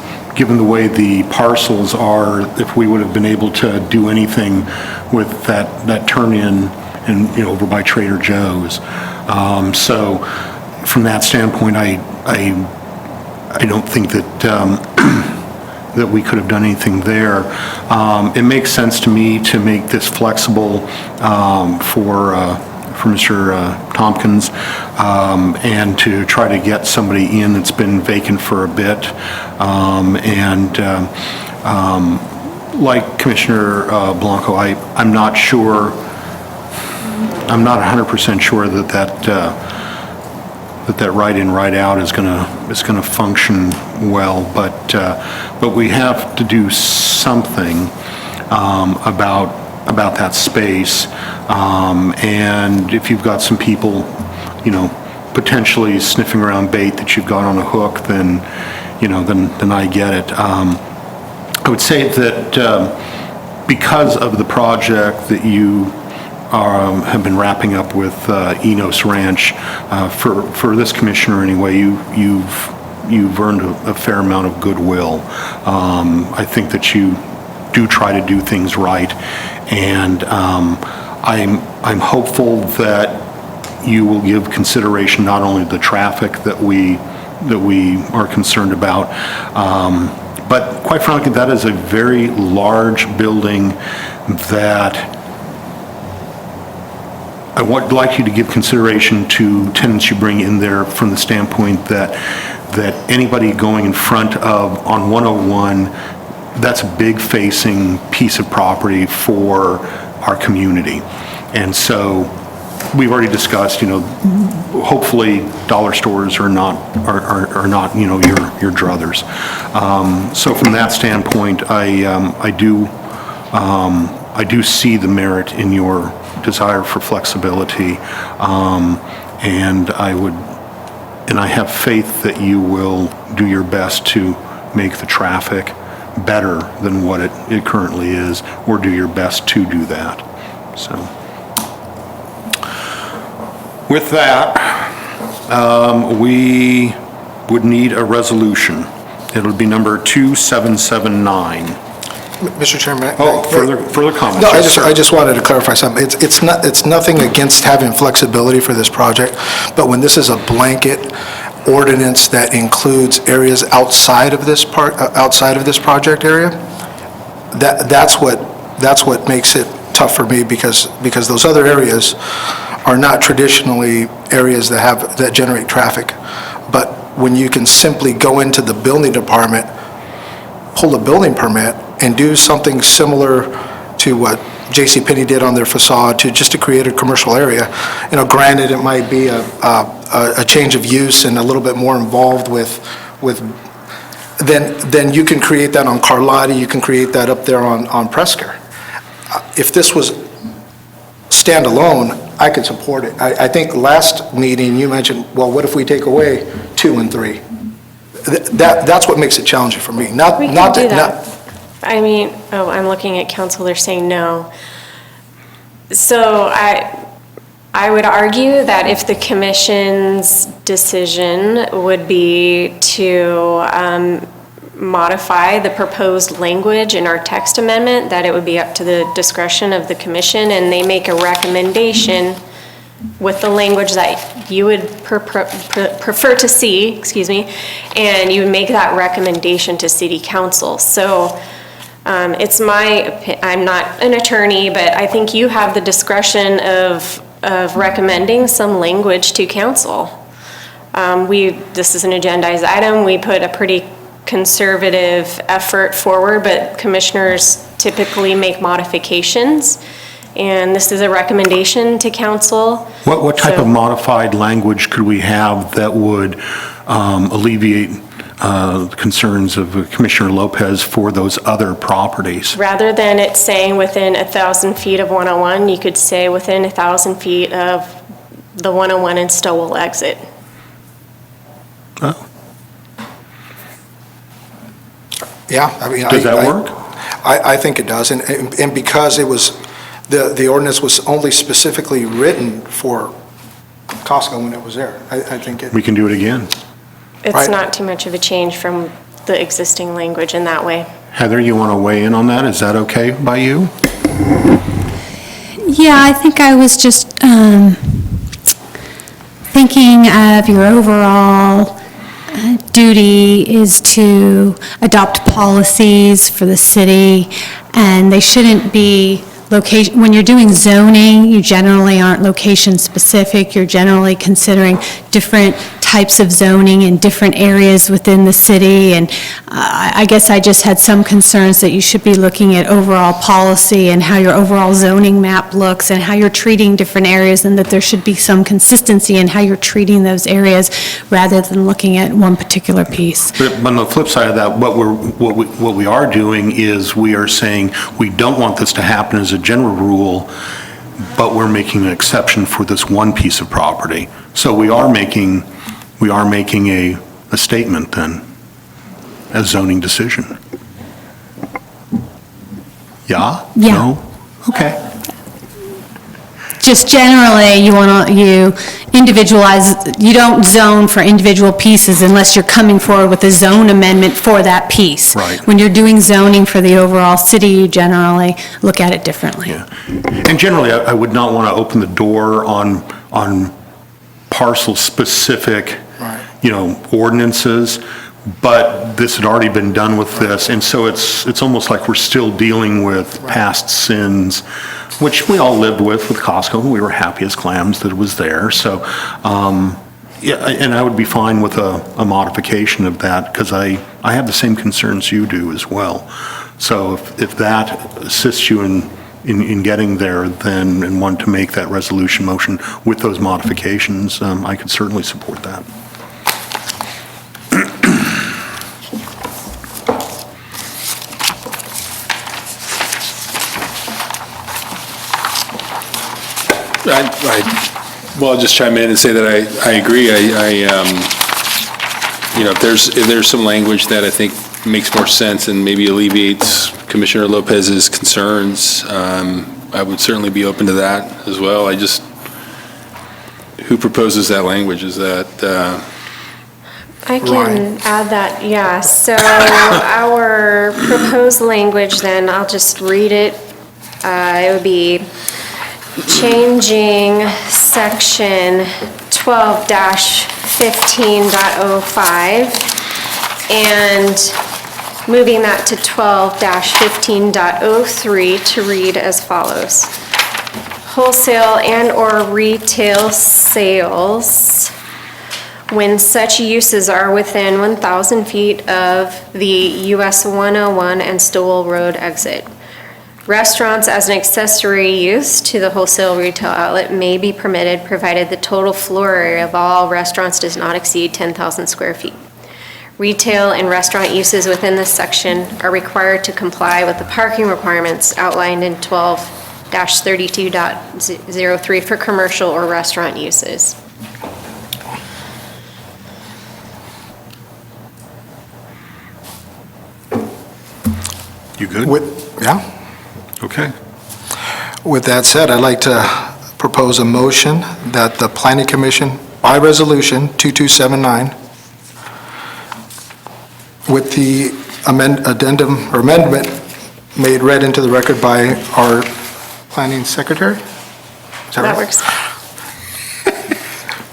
way the parcels are, if we would have been able to do anything with that turn-in and, over by Trader Joe's. So from that standpoint, I don't think that we could have done anything there. It makes sense to me to make this flexible for Mr. Tompkins, and to try to get somebody in that's been vacant for a bit. Like Commissioner Blanco, I'm not sure, I'm not 100% sure that right in, right out is gonna function well, but we have to do something about that space. And if you've got some people, potentially sniffing around bait that you've got on a hook, then I get it. I would say that because of the project that you have been wrapping up with Enos Ranch, for this commissioner anyway, you've earned a fair amount of goodwill. I think that you do try to do things right, and I'm hopeful that you will give consideration not only to the traffic that we are concerned about, but quite frankly, that is a very large building that I would like you to give consideration to tenants you bring in there, from the standpoint that anybody going in front of, on 101, that's a big facing piece of property for our community. And so we've already discussed, hopefully dollar stores are not your druthers. So from that standpoint, I do see the merit in your desire for flexibility, and I have faith that you will do your best to make the traffic better than what it currently is, or do your best to do that. So with that, we would need a resolution. It'll be number 2779. Mr. Chairman. Oh, further comments? No, Yes, sir. I just wanted to clarify something. It's nothing against having flexibility for this project, but when this is a blanket ordinance that includes areas outside of this project area, that's what makes it tough for me, because those other areas are not traditionally areas that generate traffic. But when you can simply go into the building department, pull a building permit, and do something similar to what JCPenney did on their facade, just to create a commercial area. Granted, it might be a change of use and a little bit more involved then you can create that on Carlotti, you can create that up there on Presker. If this was standalone, I could support it. I think last meeting you mentioned, well, what if we take away 2 and 3? That's what makes it challenging for me. We can do that. I'm looking at council, they're saying no. So I would argue that if the commission's decision would be to modify the proposed language in our text amendment, that it would be up to the discretion of the commission, and they make a recommendation with the language that you would prefer to see, and you would make that recommendation to city council. So it's I'm not an attorney, but I think you have the discretion of recommending some language to council. This is an agendized item. We put a pretty conservative effort forward, but commissioners typically make modifications, and this is a recommendation to council. What type of modified language could we have that would alleviate the concerns of Commissioner Lopez for those other properties? Rather than it saying within 1,000 feet of 101, you could say within 1,000 feet of the 101 and Stowell exit. Oh. Yeah, I mean. Does that work? I think it does, and because it was, the ordinance was only specifically written for Costco when it was there, I think it. We can do it again. It's Right. not too much of a change from the existing language in that way. Heather, you want to weigh in on that? Is that okay by you? Yeah, I think I was just thinking of your overall duty is to adopt policies for the city, and they shouldn't be location, when you're doing zoning, you generally aren't location specific, you're generally considering different types of zoning in different areas within the city, and I guess I just had some concerns that you should be looking at overall policy and how your overall zoning map looks and how you're treating different areas, and that there should be some consistency in how you're treating those areas rather than looking at one particular piece. But on the flip side of that, what we are doing is we are saying we don't want this to happen as a general rule, but we're making an exception for this one piece of property. So we are making a statement then, a zoning decision. Yeah? Yeah. No? Okay. Just generally, you individualize, you don't zone for individual pieces unless you're coming forward with a zone amendment for that piece. Right. When you're doing zoning for the overall city, you generally look at it differently. Yeah. And generally, I would not want to open the door on parcel-specific, ordinances, but this had already been done with this, and so it's almost like we're still dealing with past sins, which we all lived with Costco, and we were happy as clams that it was there. So, yeah, and I would be fine with a modification of that, because I have the same concerns you do as well. So if that assists you in getting there, then, and want to make that resolution motion with those modifications, I could certainly support that. Well, I'll just chime in and say that I agree. If there's some language that I think makes more sense and maybe alleviates Commissioner Lopez's concerns, I would certainly be open to that as well. Who proposes that language? Is that, I can add that, yeah. So our proposed language then, I'll just read it. It would be changing section 12-15.05 and moving that to 12-15.03 to read as follows. Wholesale and/or retail sales when such uses are within 1,000 feet of the US 101 and Stowell Road exit. Restaurants as an accessory use to the wholesale retail outlet may be permitted provided the total floor area of all restaurants does not exceed 10,000 square feet. Retail and restaurant uses within this section are required to comply with the parking requirements outlined in 12-32.03 for commercial or restaurant uses. You good? Yeah. Okay. With that said, I'd like to propose a motion that the Planning Commission, by Resolution 2279, with the addendum or amendment made read into the record by our planning secretary? Is That right? works.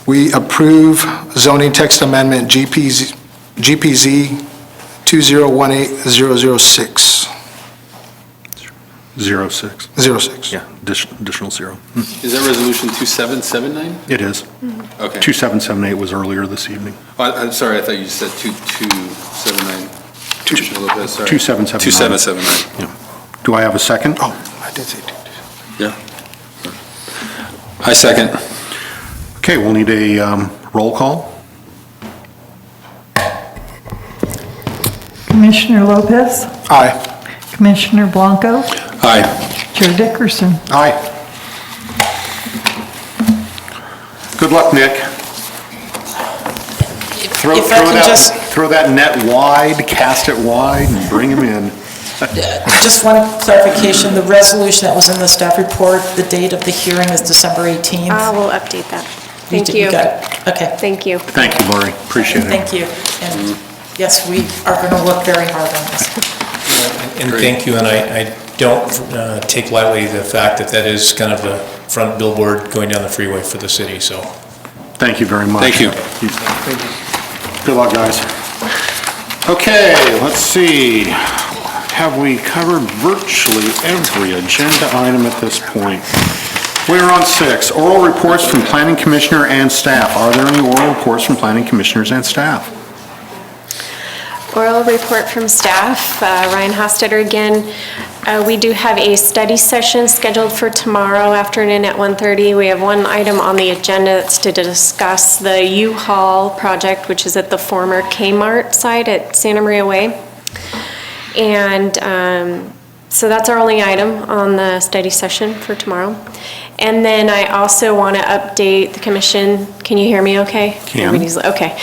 We approve zoning text amendment GPZ 2018006. 06. 06. Yeah, additional zero. Is that resolution 2779? It is. Okay. 2778 was earlier this evening. I'm sorry, I thought you said 2279. Commissioner Lopez, sorry. 2779. 2779. Yeah. Do I have a second? Oh, I did say 2. Yeah. I second. Okay, we'll need a roll call. Commissioner Lopez, Aye. Commissioner Blanco, Aye. Chair Dickerson. Aye. Good luck, Nick. If I can just, Throw that net wide, cast it wide, and bring him in. just one clarification, the resolution that was in the staff report, the date of the hearing is December 18th. I will update that. Thank you. got it. Okay, Thank you. Thank you, Lori. Appreciate it. thank you. And yes, we are going to work very hard on this. And thank you, and I don't take lightly the fact that that is kind of the front billboard going down the freeway for the city, so. Thank you very much. Thank you. Good luck, guys. Okay, let's see. Have we covered virtually every agenda item at this point? We're on 6, oral reports from planning commissioner and staff. Are there any oral reports from planning commissioners and staff? Oral report from staff, Ryan Hostetter again. We do have a study session scheduled for tomorrow afternoon at 1:30. We have one item on the agenda that's to discuss the U-Haul project, which is at the former Kmart site at Santa Maria Way. And so that's our only item on the study session for tomorrow. And then I also want to update the commission. Can you hear me okay? Can. Everybody's- Okay.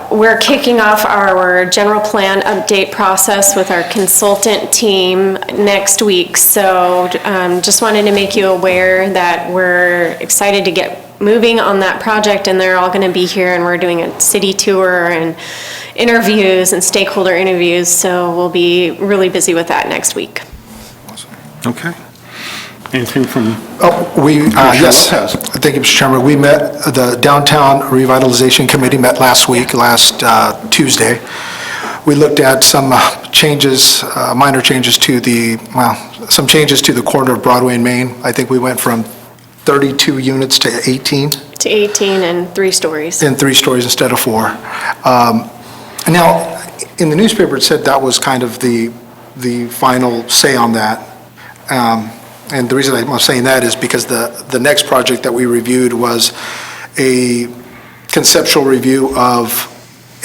We're kicking off our general plan update process with our consultant team next week. So just wanted to make you aware that we're excited to get moving on that project, and they're all going to be here, and we're doing a city tour and interviews and stakeholder interviews. So we'll be really busy with that next week. Okay. Anything from Yes. Lopez? Thank you, Mr. Chairman. We met, the Downtown Revitalization Committee met last week, last Tuesday. We looked at some changes, minor changes to some changes to the corner of Broadway and Main. I think we went from 32 units to 18. To 18 and 3 stories. In 3 stories instead of 4. Now, in the newspaper, it said that was kind of the final say on that. And the reason I'm saying that is because the next project that we reviewed was a conceptual review of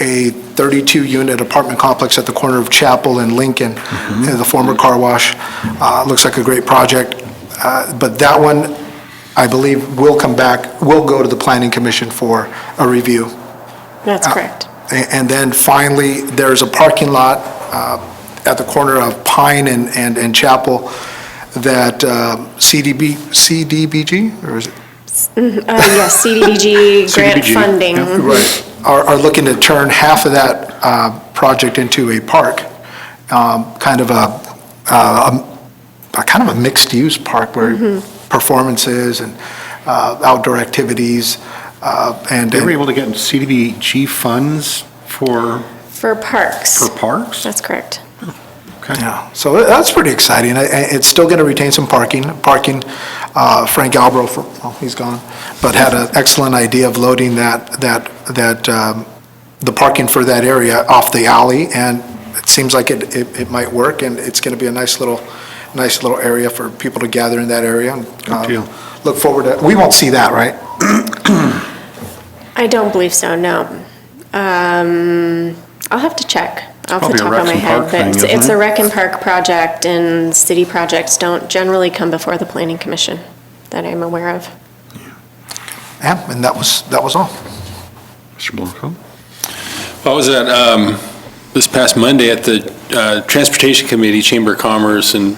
a 32-unit apartment complex at the corner of Chapel and Lincoln, the former car wash. Looks like a great project. But that one, I believe, will come back, will go to the Planning Commission for a review. That's correct. And then finally, there's a parking lot at the corner of Pine and Chapel that CDBG, or is it? Yes, CDBG grant CDBG, funding. yeah, right, are looking to turn half of that project into a park, kind of a mixed-use park where performances and outdoor activities, and They were able to get CDBG funds for parks. parks? That's correct. Okay. Yeah, so that's pretty exciting. It's still going to retain some parking. Frank Albro, he's gone, but had an excellent idea of loading the parking for that area off the alley, and it seems like it might work, and it's going to be a nice little area for people to gather in that area. Good deal. Look forward to, we won't see that, right? I don't believe so, no. I'll have to check off the Probably a top of rec my and head, park thing, but isn't it's it? a rec and park project, and city projects don't generally come before the planning commission that I'm aware of. Yeah, and that was all. Mr. Blanco? I was at, this past Monday at the Transportation Committee, Chamber of Commerce, and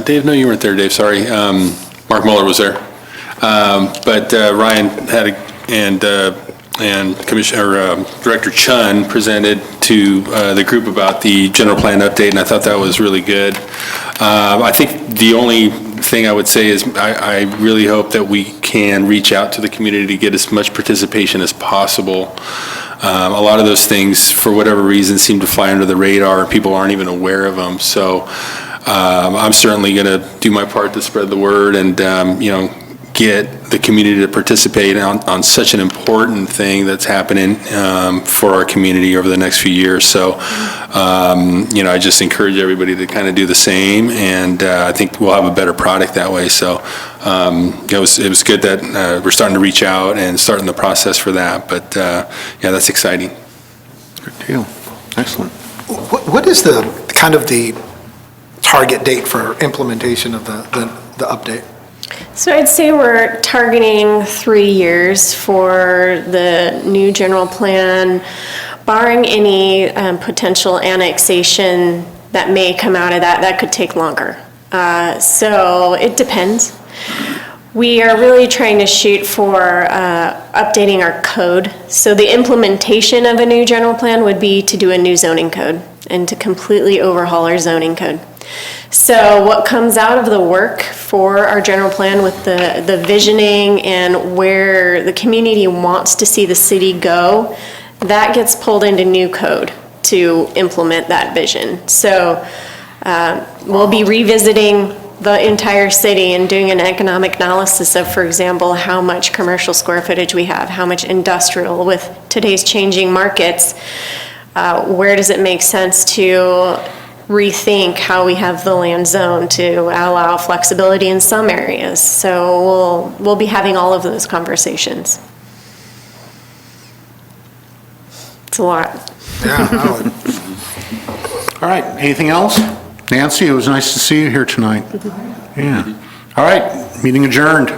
Dave, no, you weren't there, Dave, sorry. Mark Muller was there. But Ryan had, and Commissioner, Director Chun presented to the group about the general plan update, and I thought that was really good. I think the only thing I would say is I really hope that we can reach out to the community to get as much participation as possible. A lot of those things, for whatever reason, seem to fly under the radar, and people aren't even aware of them. So I'm certainly going to do my part to spread the word and, get the community to participate on such an important thing that's happening for our community over the next few years. So, I just encourage everybody to kind of do the same, and I think we'll have a better product that way. So it was good that we're starting to reach out and starting the process for that. But that's exciting. Good deal. Excellent. What is the target date for implementation of the update? So I'd say we're targeting 3 years for the new general plan, barring any potential annexation that may come out of that. That could take longer. So it depends. We are really trying to shoot for updating our code. So the implementation of a new general plan would be to do a new zoning code and to completely overhaul our zoning code. So what comes out of the work for our general plan with the visioning and where the community wants to see the city go, that gets pulled into new code to implement that vision. So we'll be revisiting the entire city and doing an economic analysis of, for example, how much commercial square footage we have, how much industrial with today's changing markets. Where does it make sense to rethink how we have the land zone to allow flexibility in some areas? So we'll be having all of those conversations. It's a lot. Yeah. All right, anything else? Nancy, it was nice to see you here tonight. Yeah. All right, meeting adjourned.